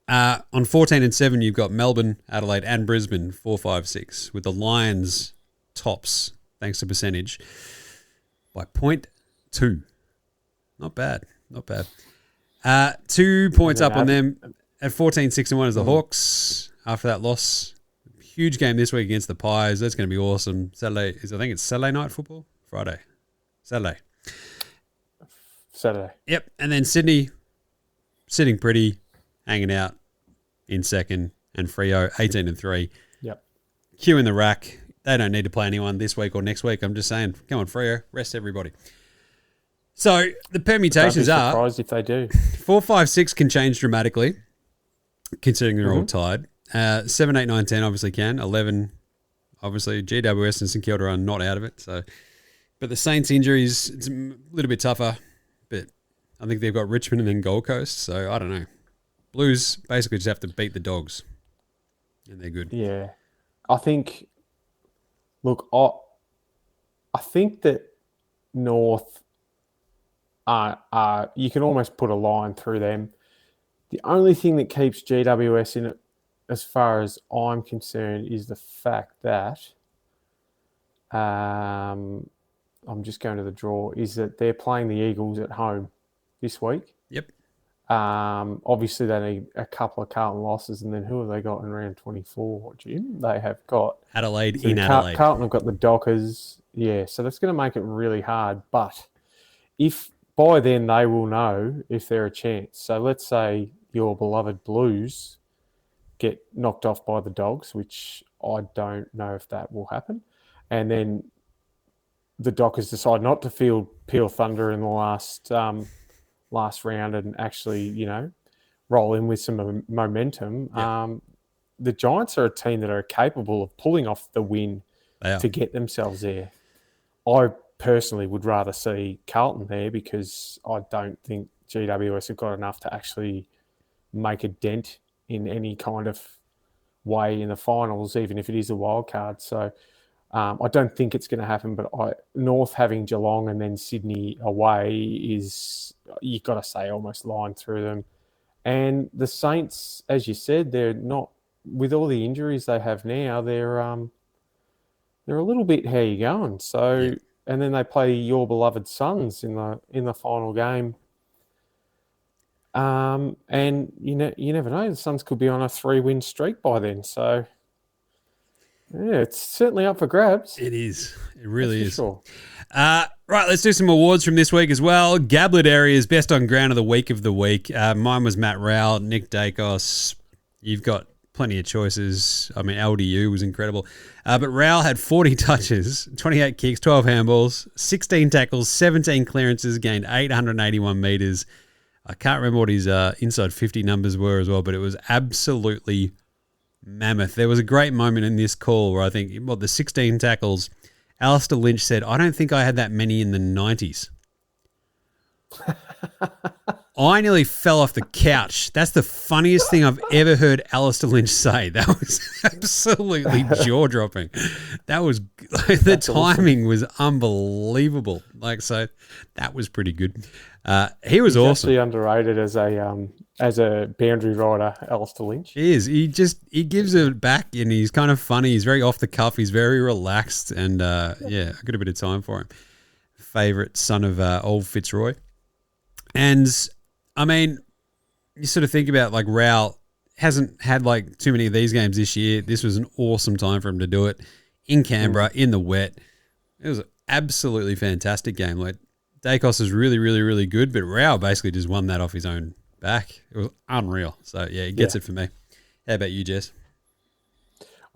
on 14 and 7, you've got Melbourne, Adelaide, and Brisbane 4, 5, 6 with the Lions tops thanks to percentage by 0.2. Not bad. 2 points And up on then them at 14-6-1 is the Hawks after that loss. Huge game this week against the Pies. That's going to be awesome. I think it's Saturday night football? Saturday. Yep. And then Sydney sitting pretty, hanging out in second, and Freo 18-3. Yep. Q in the rack. They don't need to play anyone this week or next week. I'm just saying, come on, Freo, rest everybody. So the permutations Don't be are surprised if they do. 4, 5, 6 can change dramatically, considering they're all tied. 7, 8, 9, 10 obviously can. 11, obviously. GWS and St Kilda are not out of it. So, but the Saints injuries, it's a little bit tougher. But I think they've got Richmond and then Gold Coast. So I don't know. Blues basically just have to beat the Dogs, and they're good. Yeah, I think. Look, I think that North you can almost put a line through them. The only thing that keeps GWS in it, as far as I'm concerned, is the fact that I'm just going to the draw, is that they're playing the Eagles at home this week. Yep. Obviously, they need a couple of Carlton losses, and then who have they got in round 24, Jim? They have got Adelaide in Adelaide. Carlton have got the Dockers. Yeah, so that's going to make it really hard. But if by then they will know if they're a chance. So let's say your beloved Blues get knocked off by the Dogs, which I don't know if that will happen. And then the Dockers decide not to field Peel Thunder in the last round and actually, roll in with some momentum. Yeah. The Giants are a team that are capable of pulling off the win to get themselves there. I personally would rather see Carlton there because I don't think GWS have got enough to actually make a dent in any kind of way in the finals, even if it is a wild card. So I don't think it's going to happen, but North having Geelong and then Sydney away is, you've got to say, almost line through them. And the Saints, as you said, they're not, with all the injuries they have now, they're a little bit how you going. So, yeah. And then they play your beloved Suns in the final game. And you never know, the Suns could be on a 3-win streak by then. So, yeah, it's certainly up for grabs. It is. It really is. Sure. Right, let's do some awards from this week as well. Gablet Areas Best on Ground of the Week of the Week. Mine was Matt Rowell, Nick Dacos. You've got plenty of choices. I mean, LDU was incredible. But Rowell had 40 touches, 28 kicks, 12 handballs, 16 tackles, 17 clearances, gained 881 metres. I can't remember what his inside 50 numbers were as well, but it was absolutely mammoth. There was a great moment in this call where I think, the 16 tackles, Alistair Lynch said, I don't think I had that many in the 90s. I nearly fell off the couch. That's the funniest thing I've ever heard Alistair Lynch say. That was absolutely jaw-dropping. That was, the timing was unbelievable. So that was pretty good. He was awesome. Actually underrated as a boundary rider, Alistair Lynch. He is. He gives it back, and he's kind of funny. He's very off the cuff. He's very relaxed, and I got a bit of time for him. Favourite son of old Fitzroy. And, I mean, you sort of think about, Rowell hasn't had, too many of these games this year. This was an awesome time for him to do it in Canberra, in the wet. It was an absolutely fantastic game. Dacos is really, really, really good, but Rowell basically just won that off his own back. It was unreal. So, yeah, he gets it for me. How about you, Jess?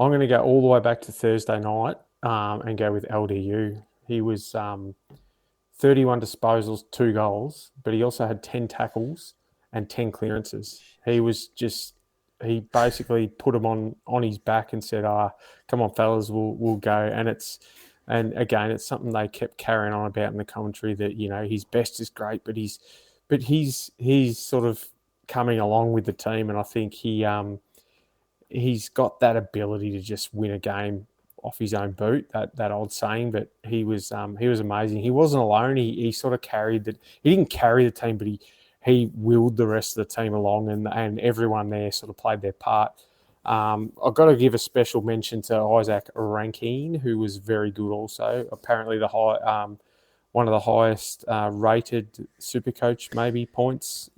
I'm going to go all the way back to Thursday night and go with LDU. He was 31 disposals, 2 goals, but he also had 10 tackles and 10 clearances. He basically put him on his back and said, come on, fellas, we'll go. And again, it's something they kept carrying on about in the commentary that, his best is great, but he's sort of coming along with the team. And I think he's got that ability to just win a game off his own boot, that old saying, but he was amazing. He wasn't alone. He sort of carried that. He didn't carry the team, but he willed the rest of the team along, and everyone there sort of played their part. I've got to give a special mention to Isaac Rankine, who was very good also. Apparently one one of the highest rated Supercoach maybe points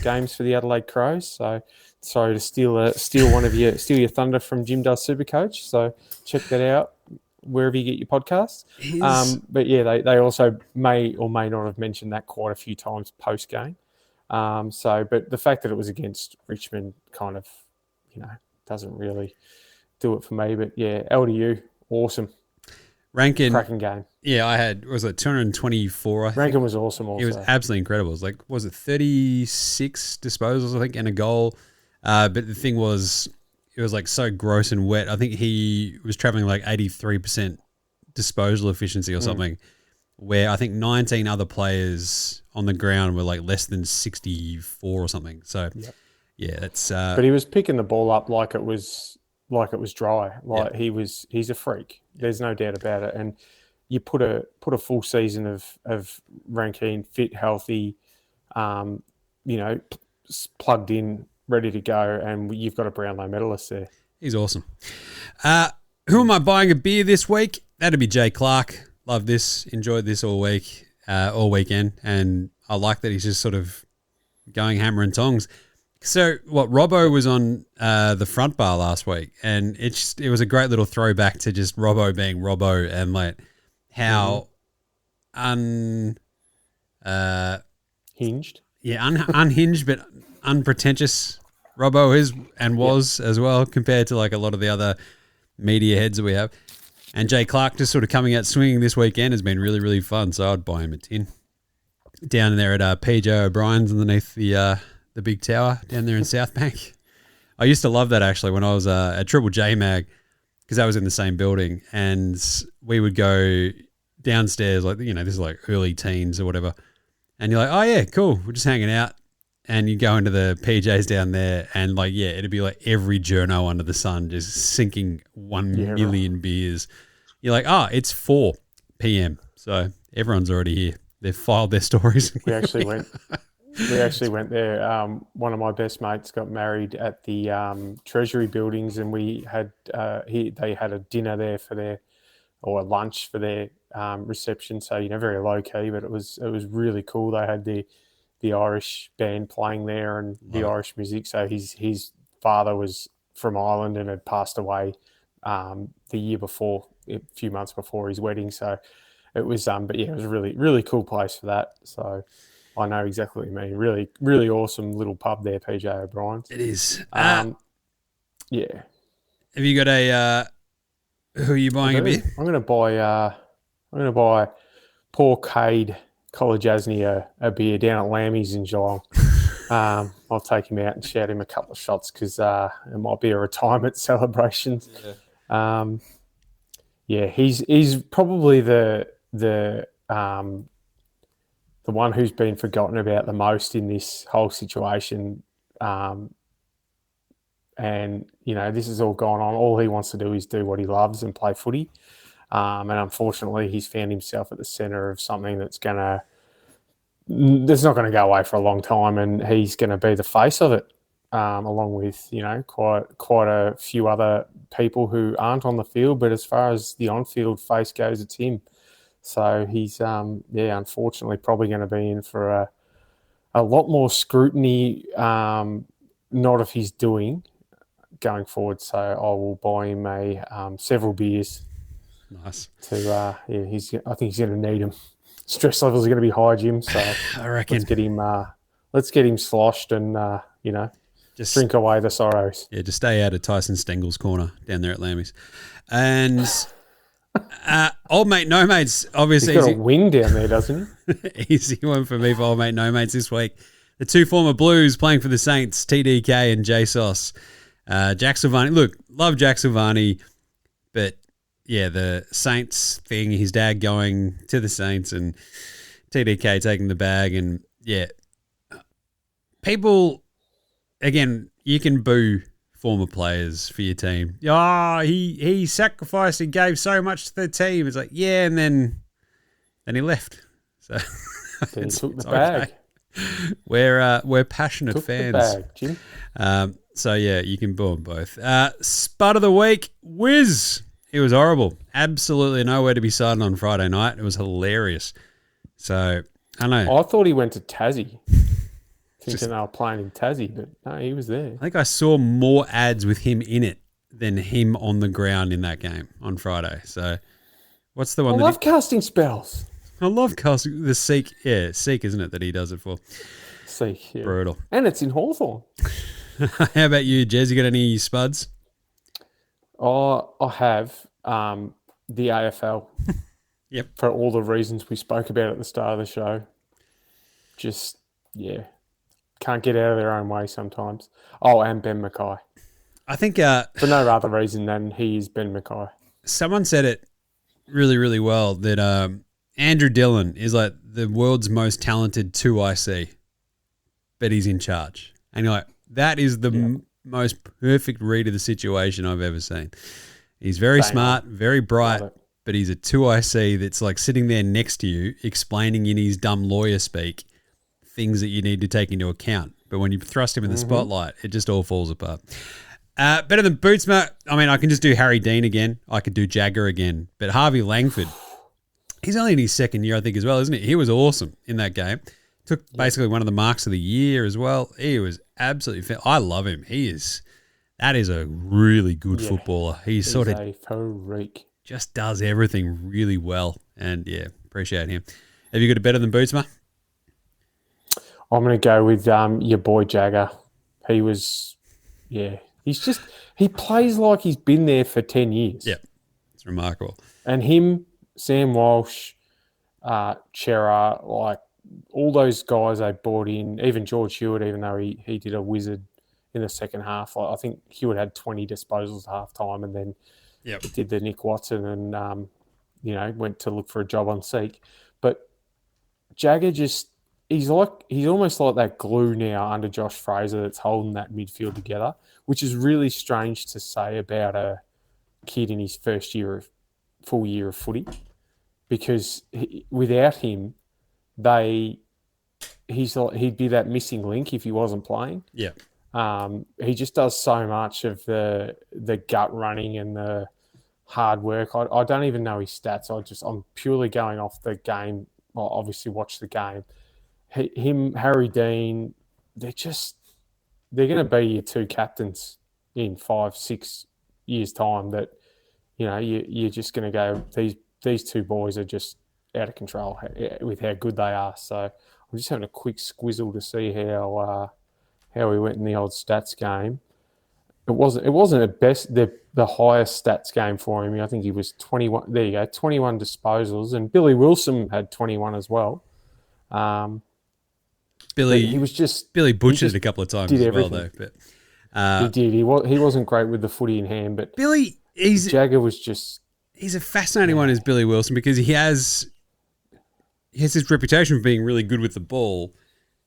games for the Adelaide Crows. So sorry to steal your thunder from Jim Does Supercoach. So check that out wherever you get your podcasts. But yeah, they also may or may not have mentioned that quite a few times post game. But the fact that it was against Richmond kind of, doesn't really do it for me. But yeah, LDU, awesome. Rankin, cracking game. Yeah, I had, was it 224? Rankin was awesome also. He was absolutely incredible. It was was it 36 disposals, I think, and a goal. But the thing was, it was so gross and wet. I think he was traveling 83% disposal efficiency or something, where I think 19 other players on the ground were less than 64 or something. So, yeah, that's. But he was picking the ball up like it was dry. He's a freak. There's no doubt about it. And you put a full season of Rankine fit, healthy, plugged in, ready to go, and you've got a Brownlow medalist there. He's awesome. Who am I buying a beer this week? That'd be Jay Clark. Love this. Enjoyed this all week, all weekend, and I like that he's just sort of going hammer and tongs. So Robbo was on the front bar last week, and it was a great little throwback to just Robbo being Robbo and how hinged. Yeah, unhinged but unpretentious Robbo is and was as well, compared to a lot of the other media heads that we have. And Jay Clark just sort of coming out swinging this weekend has been really, really fun. So I'd buy him a tin. Down there at PJ O'Brien's underneath the big tower down there in South Bank. I used to love that actually when I was at Triple J Mag, because I was in the same building, and we would go downstairs, this is early teens or whatever. And you're oh yeah, cool. We're just hanging out. And you go into the PJs down there, and it'd be every journo under the sun just sinking 1 million beers. You're it's 4 p.m. So everyone's already here. They've filed their stories. We actually went there. One of my best mates got married at the Treasury buildings, and we had they had a dinner there or a lunch for their reception. So very low key, but it was really cool. They had the Irish band playing there and the Irish music. So his father was from Ireland and had passed away the year before, a few months before his wedding. So it was, but yeah, it was a really, really cool place for that. So I know exactly what you mean. Really, really awesome little pub there, PJ O'Brien's. It is. Yeah. Have you got who are you buying a beer? I'm going to buy Paul Cade College Asney a beer down at Lammy's in Geelong. I'll take him out and shout him a couple of shots because it might be a retirement celebration. He's probably the one who's been forgotten about the most in this whole situation. And this has all gone on. All he wants to do is do what he loves and play footy. And unfortunately, he's found himself at the centre of something that's not going to go away for a long time, and he's going to be the face of it, along with quite a few other people who aren't on the field. But as far as the on-field face goes, it's him. So he's unfortunately probably going to be in for a lot more scrutiny, not of his doing going forward. So I will buy him several beers. Nice. I think he's going to need them. Stress levels are going to be high, Jim. So I reckon let's get him sloshed and just drink away the sorrows. Yeah, just stay out of Tyson Stengel's corner down there at Lammy's. And old mate No Mates, obviously he's got a wing down there, doesn't he? Easy one for me for old mate No Mates this week. The two former Blues playing for the Saints, TDK and J Sauce. Jack Silvani. Look, love Jack Silvani, but yeah, the Saints thing, his dad going to the Saints and TDK taking the bag, and yeah, people, again, you can boo former players for your team. He sacrificed and gave so much to the team. It's yeah, and then he left. So then he took the bag. We're passionate fans. The bag, Jim. So yeah, you can boo them both. Spud of the week, Wiz. It was horrible. Absolutely nowhere to be sighted on Friday night. It was hilarious. So, I don't know. I thought he went to Tassie, thinking they were playing in Tassie, but no, he was there. I think I saw more ads with him in it than him on the ground in that game on Friday. So, what's the one? I love casting spells. I love casting the Seek. Yeah, Seek, isn't it, that he does it for? Seek, yeah. Brutal. And it's in Hawthorn. How about you, Jez? You got any spuds? Oh, I have the AFL. Yep. For all the reasons we spoke about at the start of the show. Just, yeah. Can't get out of their own way sometimes. Oh, and Ben Mackay. I think... for no other reason than he is Ben Mackay. Someone said it really, really well that Andrew Dillon is like the world's most talented 2IC, but he's in charge. And you're like, that is the most perfect read of the situation I've ever seen. He's very smart, very bright, but he's a 2IC that's like sitting there next to you explaining in his dumb lawyer speak things that you need to take into account. But when you thrust him in the spotlight, it just all falls apart. Better than Bootsma. I mean, I can just do Harry Dean again. I could do Jagger again. But Harvey Langford, he's only in his second year, I think, as well, isn't he? He was awesome in that game. Took basically one of the marks of the year as well. He was absolutely I love him. That is a really good footballer. He's sort of a freak. Just does everything really well. And yeah, appreciate him. Have you got a better than Bootsma? I'm going to go with your boy Jagger. He was, he plays like he's been there for 10 years. Yeah, it's remarkable. And him, Sam Walsh, Chera, like all those guys they brought in, even George Hewitt, even though he did a wizard in the second half. I think Hewitt had 20 disposals at half time and then did the Nick Watson and, went to look for a job on Seek. But Jagger he's almost like that glue now under Josh Fraser that's holding that midfield together, which is really strange to say about a kid in his full year of footy, because without him, he'd be that missing link if he wasn't playing. Yeah. He just does so much of the gut running and the hard work. I don't even know his stats. I'm purely going off the game. Well, obviously watch the game. Him, Harry Dean, they're going to be your two captains in 5-6 years' time. That you're just going to go. These two boys are just out of control with how good they are. So I'm just having a quick squizzle to see how we went in the old stats game. It wasn't the highest stats game for him. I think he was 21. There you go, 21 disposals, and Billy Wilson had 21 as well. Billy butchered it a couple of times as well, though. But he did. He wasn't great with the footy in hand, but Jagger was just. He's a fascinating one, is Billy Wilson, because he has this reputation for being really good with the ball,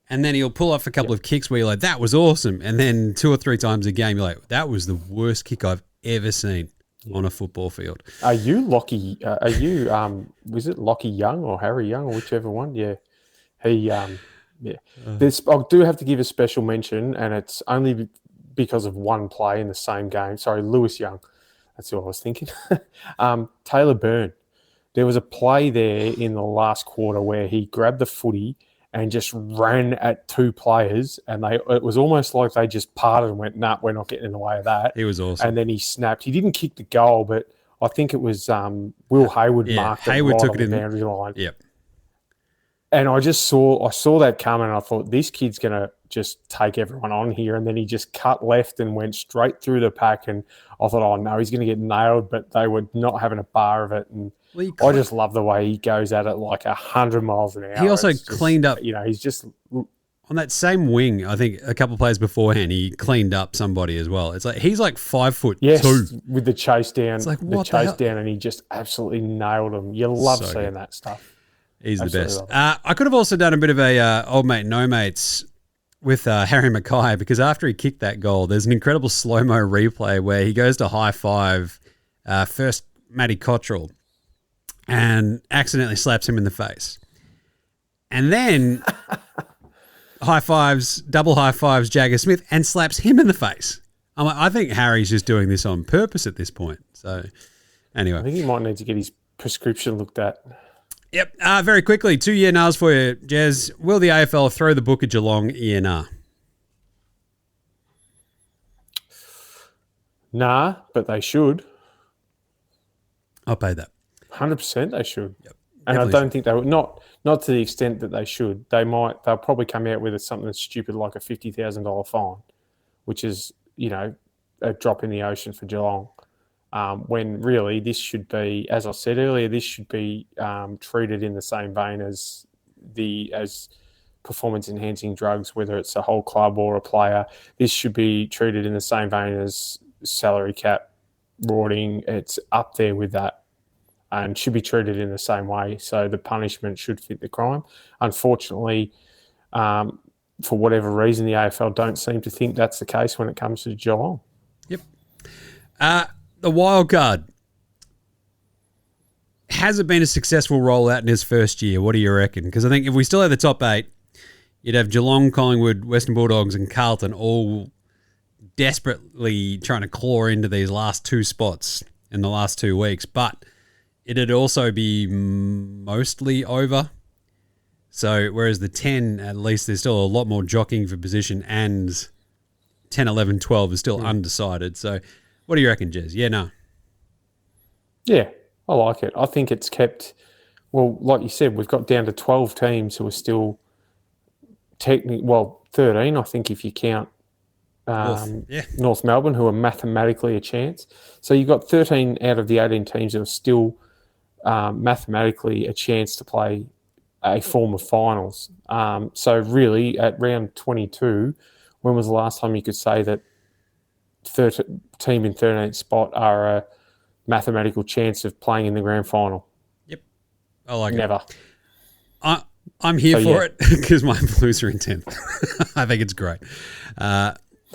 and then he'll pull off a couple of kicks where you're like, that was awesome, and then 2 or 3 times a game you're like, that was the worst kick I've ever seen on a football field. Are you Lockie? Was it Lockie Young or Harry Young or whichever one? Yeah, he. I do have to give a special mention, and it's only because of one play in the same game. Sorry, Lewis Young. That's who I was thinking. Taylor Byrne. There was a play there in the last quarter where he grabbed the footy and just ran at 2 players, and it was almost like they just parted and went, nah, we're not getting in the way of that. He was awesome. And then he snapped. He didn't kick the goal, but I think it was Will Hayward marked it right took on the boundary line. Yep. And I saw that coming, and I thought, this kid's going to just take everyone on here. And then he just cut left and went straight through the pack. And I thought, oh, no, he's going to get nailed. But they were not having a bar of it. And I just love the way he goes at it like 100 miles an hour. He also cleaned up. He's just... On that same wing, I think a couple of plays beforehand, he cleaned up somebody as well. It's like he's like 5'2". Yes, with the chase down. It's like, down, and he just absolutely nailed him. You love seeing that stuff. He's absolutely the best. I could have also done a bit of a old mate, no mates with Harry Mackay, because after he kicked that goal, there's an incredible slow-mo replay where he goes to high five first Matty Cottrell and accidentally slaps him in the face. And then double high fives Jagger Smith and slaps him in the face. I'm like, I think Harry's just doing this on purpose at this point. So anyway. I think he might need to get his prescription looked at. Yep. Very quickly, 2 ENRs for you, Jez. Will the AFL throw the book at Geelong ENR? Nah, but they should. I'll pay that. 100% they should. Yep. And Definitely I don't think they would, not to the extent that they should. They'll probably come out with something stupid like a $50,000 fine, which is, a drop in the ocean for Geelong. When really this should be, as I said earlier, this should be treated in the same vein as performance-enhancing drugs, whether it's a whole club or a player. This should be treated in the same vein as salary cap, rorting. It's up there with that and should be treated in the same way. So the punishment should fit the crime. Unfortunately, for whatever reason, the AFL don't seem to think that's the case when it comes to Geelong. Yep. The wild card. Has it been a successful rollout in his first year? What do you reckon? Because I think if we still have the top 8, you'd have Geelong, Collingwood, Western Bulldogs and Carlton all desperately trying to claw into these last 2 spots in the last 2 weeks. But it'd also be mostly over. So whereas the 10, at least there's still a lot more jockeying for position, and 10, 11, 12 is still undecided. So what do you reckon, Jez? Yeah, no. Yeah, I like it. I think it's kept, well, like you said, we've got down to 12 teams who are still 13, I think, if you count North Melbourne, who are mathematically a chance. So you've got 13 out of the 18 teams who are still mathematically a chance to play a form of finals. So really, at round 22, when was the last time you could say that team in 13th spot are a mathematical chance of playing in the grand final? Yep. I like Never. it. I'm here for it because my Blues are in 10th. I think it's great.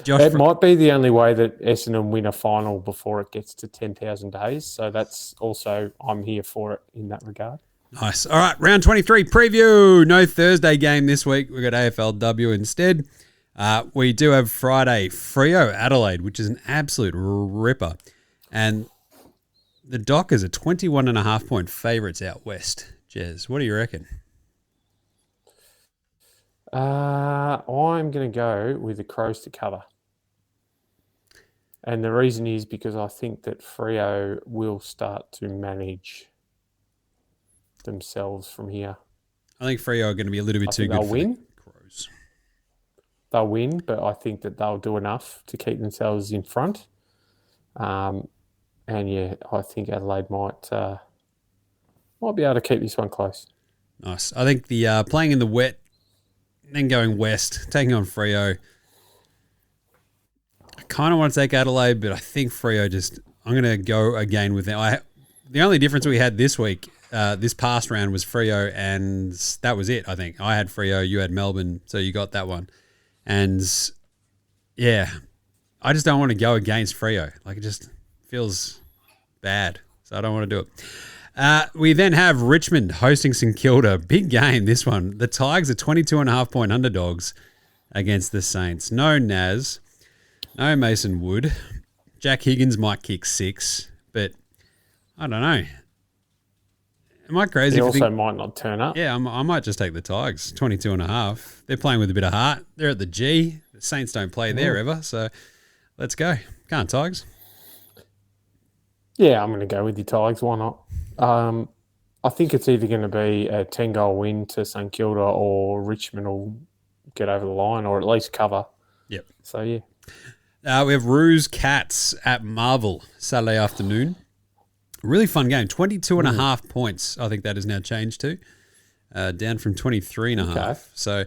Josh, might be the only way that Essendon win a final before it gets to 10,000 days. So that's also, I'm here for it in that regard. Nice. All right, round 23 preview. No Thursday game this week. We've got AFLW instead. We do have Friday, Freo Adelaide, which is an absolute ripper. And the Dockers are 21.5-point favourites out west. Jez, what do you reckon? I'm going to go with the Crows to cover. And the reason is because I think that Freo will start to manage themselves from here. I think Freo are going to be a little bit too good for the Crows. They'll win, but I think that they'll do enough to keep themselves in front. I think Adelaide might be able to keep this one close. Nice. I think the playing in the wet, then going west, taking on Freo. I kind of want to take Adelaide, but I think Freo I'm going to go again with them. The only difference we had this week, this past round, was Freo, and that was it, I think. I had Freo, you had Melbourne, so you got that one. And, yeah, I just don't want to go against Freo. Like, it just feels bad, so I don't want to do it. We then have Richmond hosting St Kilda. Big game, this one. The Tigers are 22.5-point underdogs against the Saints. No Naz, no Mason Wood. Jack Higgins might kick 6, but I don't know. Am I crazy? He also might not turn up. Yeah, I might just take the Tigers, 22.5. They're playing with a bit of heart. They're at the G. The Saints don't play there ever, so let's go. Can't Tigers? Yeah, I'm going to go with the Tigers. Why not? I think it's either going to be a 10-goal win to St Kilda or Richmond will get over the line or at least cover. Yep. So, yeah. We have Roos Cats at Marvel Saturday afternoon. Really fun game. 22.5 points, I think that has now changed to. Down from 23.5. Okay. So,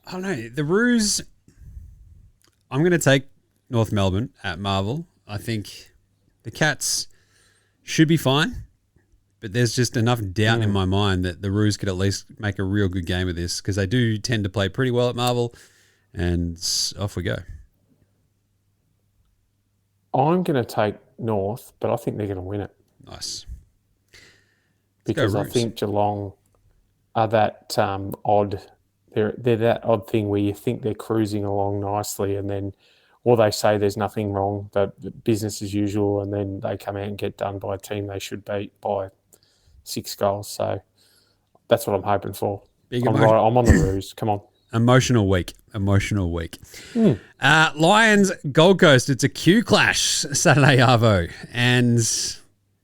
I don't know. The Roos, I'm going to take North Melbourne at Marvel. I think the Cats should be fine, but there's just enough doubt in my mind that the Roos could at least make a real good game of this because they do tend to play pretty well at Marvel, and off we go. I'm going to take North, but I think they're going to win it. Nice. Because I think Geelong are that odd. They're that odd thing where you think they're cruising along nicely and then, or they say there's nothing wrong, but business as usual, and then they come out and get done by a team they should beat by 6 goals. So that's what I'm hoping for. Big I'm emotion. on the Roos. Come on. Emotional week. Lions, Gold Coast. It's a Q clash Saturday, Arvo. And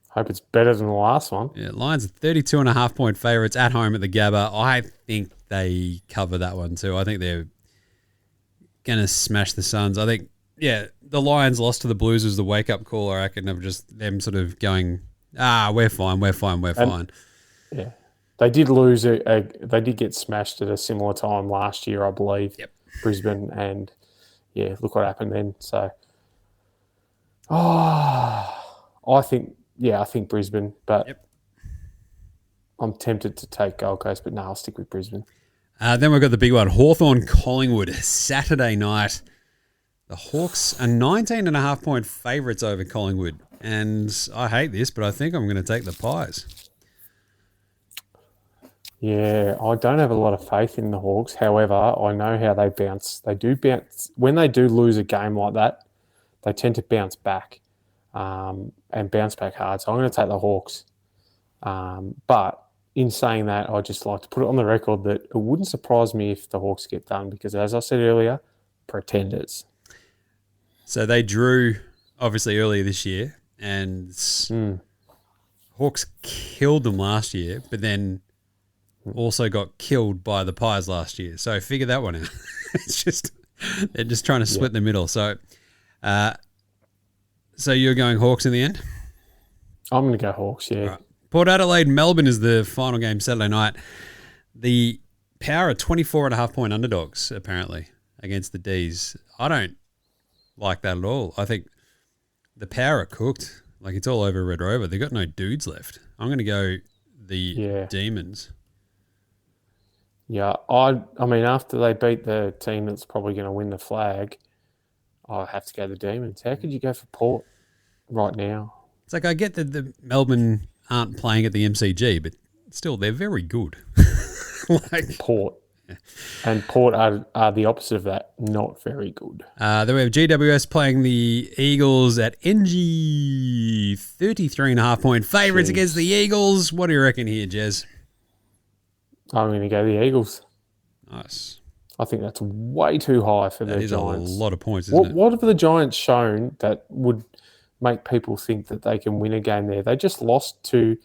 Hope it's better than the last one. yeah, Lions are 32.5-point favourites at home at the Gabba. I think they cover that one too. I think they're going to smash the Suns. I think, the Lions lost to the Blues was the wake-up call, I reckon, of just them sort of going, we're fine. Yeah. They did lose. They did get smashed at a similar time last year, I believe. Yep. Brisbane, and look what happened then. So, I think Brisbane, but I'm tempted to take Gold Coast, but no, I'll stick with Brisbane. Then we've got the big one, Hawthorn, Collingwood, Saturday night. The Hawks are 19.5-point favourites over Collingwood, and I hate this, but I think I'm going to take the Pies. Yeah, I don't have a lot of faith in the Hawks. However, I know how they bounce. They do bounce. When they do lose a game like that, they tend to bounce back and bounce back hard. So I'm going to take the Hawks. But in saying that, I'd just like to put it on the record that it wouldn't surprise me if the Hawks get done because, as I said earlier, pretenders. So they drew, obviously, earlier this year, and Hawks killed them last year, but then also got killed by the Pies last year. So figure that one out. They're just trying to split the middle. So you're going Hawks in the end? I'm going to go Hawks, yeah. Right. Port Adelaide, Melbourne is the final game Saturday night. The Power are 24.5-point underdogs, apparently, against the D's. I don't like that at all. I think the Power are cooked. Like, it's all over Red Rover. They've got no dudes left. I'm going to go the Demons. Yeah, I mean, after they beat the team that's probably going to win the flag, I have to go the Demons. How could you go for Port right now? It's like, I get that the Melbourne aren't playing at the MCG, but still, they're very good. Port. Yeah. And Port are the opposite of that, not very good. Then we have GWS playing the Eagles at NG, 33.5-point favourites against the Eagles. What do you reckon here, Jez? I'm going to go the Eagles. Nice. I think that's way too high for the Giants. That is a lot of points, isn't it? What have the Giants shown that would make people think that they can win a game there? They just lost to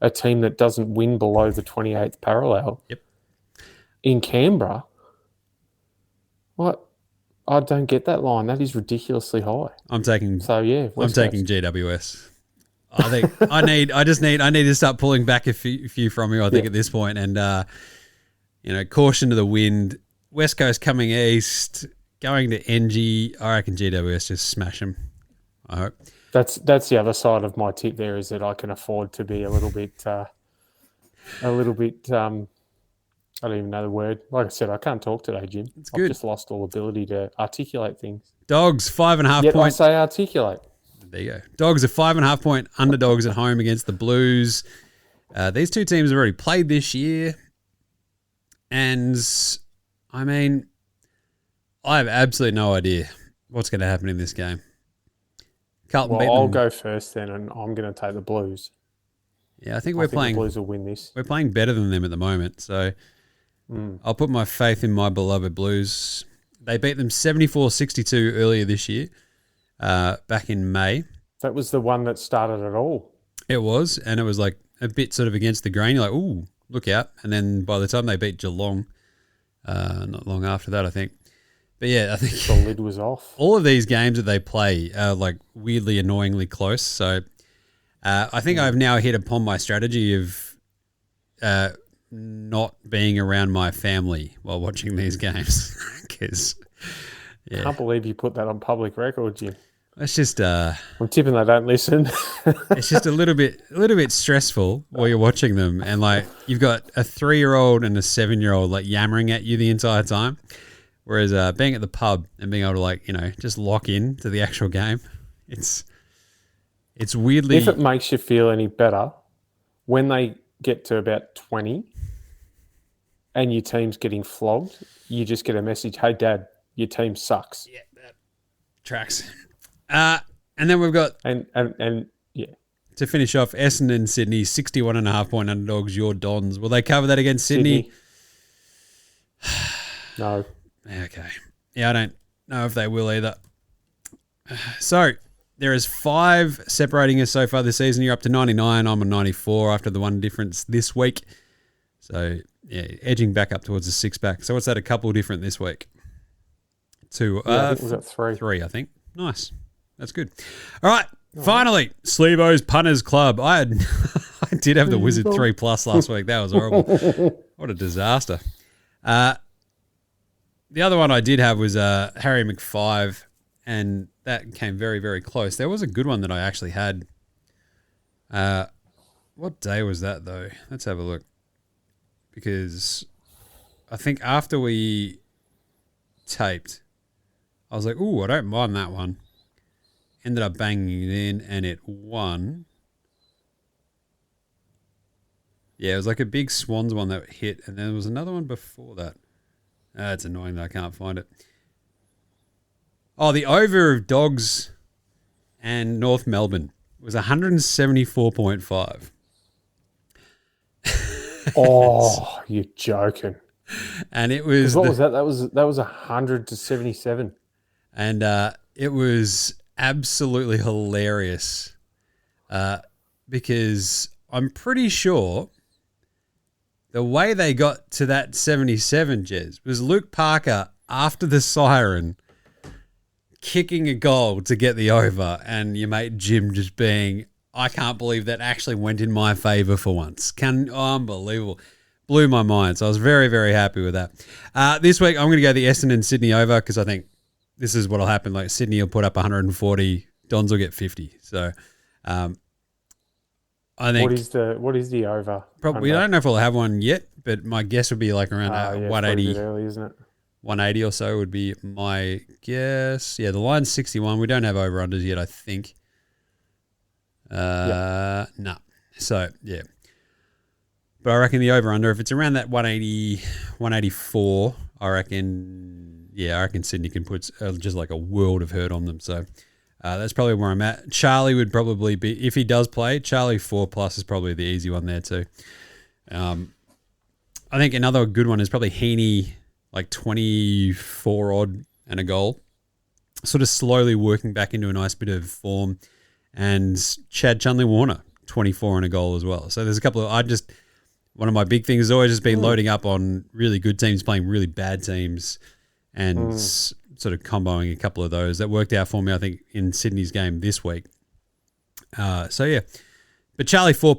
a team that doesn't win below the 28th parallel. Yep. In Canberra. What? I don't get that line. That is ridiculously high. I'm taking GWS. I think I need to start pulling back a few from you, I think, at this point. And caution to the wind. West Coast coming east, going to NG. I reckon GWS just smash them. I hope. That's the other side of my tip there, is that I can afford to be a little bit I don't even know the word. Like I said, I can't talk today, Jim. It's good. I've just lost all ability to articulate things. Dogs, 5.5 Yet points. I say articulate. There you go. Dogs are 5.5-point underdogs at home against the Blues. These two teams have already played this year. And, I mean, I have absolutely no idea what's going to happen in this game. Carlton I'll go first then, and I'm going to take the Blues. Yeah, I think the Blues will win this. We're playing better than them at the moment, so I'll put my faith in my beloved Blues. They beat them 74-62 earlier this year, back in May. That was the one that started it all. It was, and it was like a bit sort of against the grain. You're like, ooh, look out. And then by the time they beat Geelong, not long after that, I think. But yeah, I think the lid was off. All of these games that they play are like weirdly, annoyingly close. So I think I've now hit upon my strategy of not being around my family while watching these games. Because I can't believe you put that on public record, Jim. It's just I'm tipping they don't listen. It's just a little bit stressful while you're watching them, and like you've got a 3-year-old and a 7-year-old like yammering at you the entire time. Whereas being at the pub and being able to like, just lock in to the actual game, it's weirdly... If it makes you feel any better, when they get to about 20 and your team's getting flogged, you just get a message, hey, Dad, your team sucks. Yeah, that tracks. And then we've got... And to finish off, Essendon, Sydney, 61.5 point underdogs, your Dons. Will they cover that against Sydney? No. Okay. Yeah, I don't know if they will either. So, there is 5 separating us so far this season. You're up to 99. I'm on 94 after the one difference this week. So, yeah, edging back up towards the 6-pack. So, what's that, a couple different this week? 2. I think we've got 3. 3, I think. Nice. That's good. All right. Finally, Sleebo's Punters Club. I did have the Wizard 3+ last week. That was horrible. What a disaster. The other one I did have was Harry McFive, and that came very, very close. There was a good one that I actually had. What day was that, though? Let's have a look. Because I think after we taped, I was like, ooh, I don't mind that one. Ended up banging it in, and it won. Yeah, it was like a big Swans one that hit, and there was another one before that. It's annoying that I can't find it. Oh, the over of Dogs and North Melbourne was 174.5. Oh, you're joking. And it was... What was that? That was 100 to 77. And it was absolutely hilarious because I'm pretty sure the way they got to that 77, Jez, was Luke Parker, after the siren, kicking a goal to get the over, and your mate Jim just being, I can't believe that actually went in my favour for once. Unbelievable. Blew my mind. So I was very, very happy with that. This week, I'm going to go the Essendon Sydney over because I think this is what will happen. Like Sydney will put up 140, Dons will get 50. So I think what is the over? Probably, I don't know if we'll have one yet, but my guess would be like around 180. It's early, isn't it? 180 or so would be my guess. Yeah, the line's 61. We don't have over-unders yet, I think. No. So, yeah. But I reckon the over-under, if it's around that 180, 184, I reckon Sydney can put just like a world of hurt on them. So that's probably where I'm at. Charlie would probably be, if he does play, Charlie 4+ is probably the easy one there too. I think another good one is probably Heaney, like 24 odd and a goal. Sort of slowly working back into a nice bit of form. And Chad Chunley-Warner, 24 and a goal as well. So there's a couple of, one of my big things has always just been loading up on really good teams playing really bad teams and sort of comboing a couple of those. That worked out for me, I think, in Sydney's game this week. So, yeah. But Charlie 4+,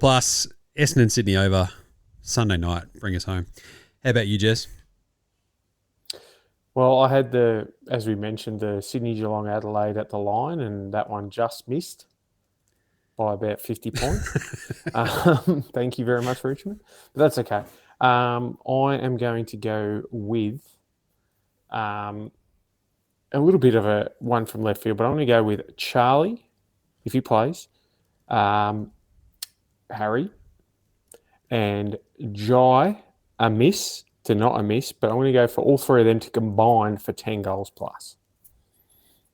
Essendon Sydney over, Sunday night, bring us home. How about you, Jess? Well, I had as we mentioned, the Sydney Geelong Adelaide at the line, and that one just missed by about 50 points. Thank you very much, Richmond. But that's okay. I am going to go with a little bit of a one from left field, but I'm going to go with Charlie, if he plays, Harry, and Jai, a miss to not a miss, but I'm going to go for all three of them to combine for 10 goals plus.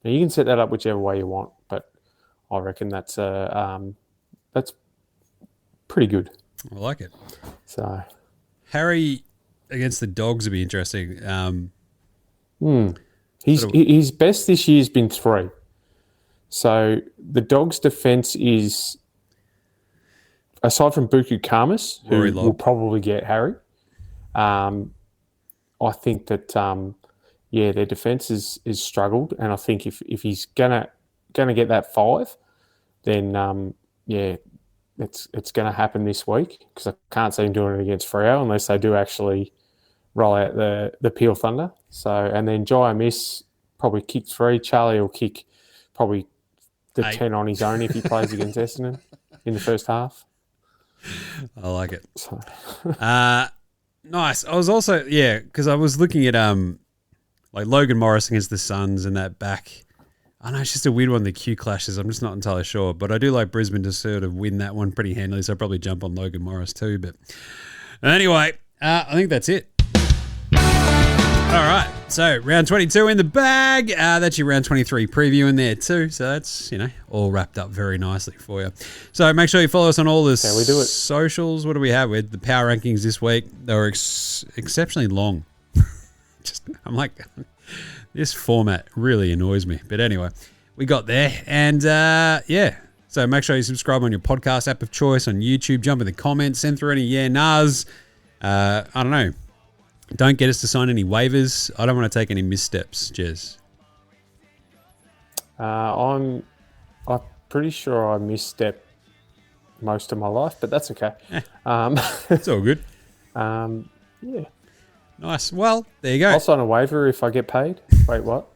Now, you can set that up whichever way you want, but I reckon that's pretty good. I like it. So Harry against the Dogs would be interesting. His best this year has been 3. So the Dogs' defence is, aside from Buku Kamas, who will probably get Harry, I think that their defence is struggled, and I think if he's gonna get that 5, then it's going to happen this week, because I can't see him doing it against Freo unless they do actually roll out the Peel Thunder. So, and then Jai miss probably kick 3. Charlie will kick probably the 8. 10 on his own if he plays against Essendon in the first half. I like it. So. Nice. I was also, because I was looking at like Logan Morris against the Suns and that back. I know it's just a weird one, the Q clashes. I'm just not entirely sure. But I do like Brisbane to sort of win that one pretty handily, so I'll probably jump on Logan Morris too. But anyway, I think that's it. All right. so round 22 in the bag. That's your round 23 preview in there too. So that's, all wrapped up very nicely for you. So make sure you follow us on all the socials. What do we have with the power rankings this week? They were exceptionally long. I'm like, this format really annoys me. But anyway, we got there. And so make sure you subscribe on your podcast app of choice, on YouTube. Jump in the comments. Send through any nahs. I don't know. Don't get us to sign any waivers. I don't want to take any missteps, Jez. I'm pretty sure I misstep most of my life, but that's okay. It's all good. Yeah. Nice. Well, there you go. I'll sign a waiver if I get paid. Wait, what?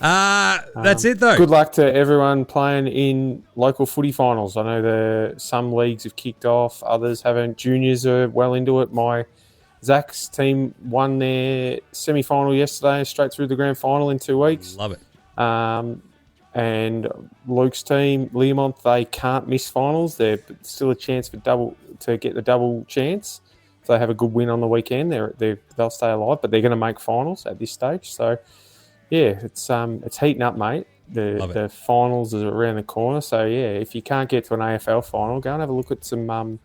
That's it, though. Good luck to everyone playing in local footy finals. I know some leagues have kicked off, others haven't. Juniors are well into it. Zach's team won their semi-final yesterday, straight through the grand final in 2 weeks. Love it. And Luke's team, Learmonth, they can't miss finals. There's still a chance to get the double chance. If they have a good win on the weekend, they'll stay alive, but they're going to make finals at this stage. So, yeah, it's heating up, mate. The finals are around the corner. So, yeah, if you can't get to an AFL final, go and have a look at some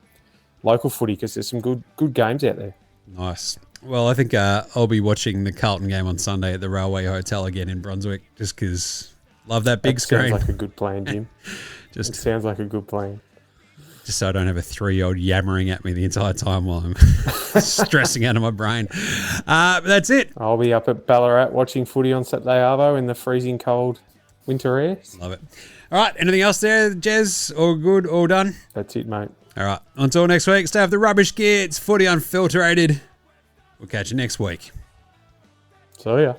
local footy because there's some good games out there. Nice. Well, I think I'll be watching the Carlton game on Sunday at the Railway Hotel again in Brunswick just because love that big screen. Sounds like a good plan, Jim. It sounds like a good plan. Just so I don't have a 3-year-old yammering at me the entire time while I'm stressing out of my brain. But that's it. I'll be up at Ballarat watching footy on Saturday arvo in the freezing cold winter air. Love it. All right. Anything else there, Jez? All good? All done? That's it, mate. All right. Until next week, stay off the rubbish gear. It's Footy Unfilterated. We'll catch you next week. So, yeah.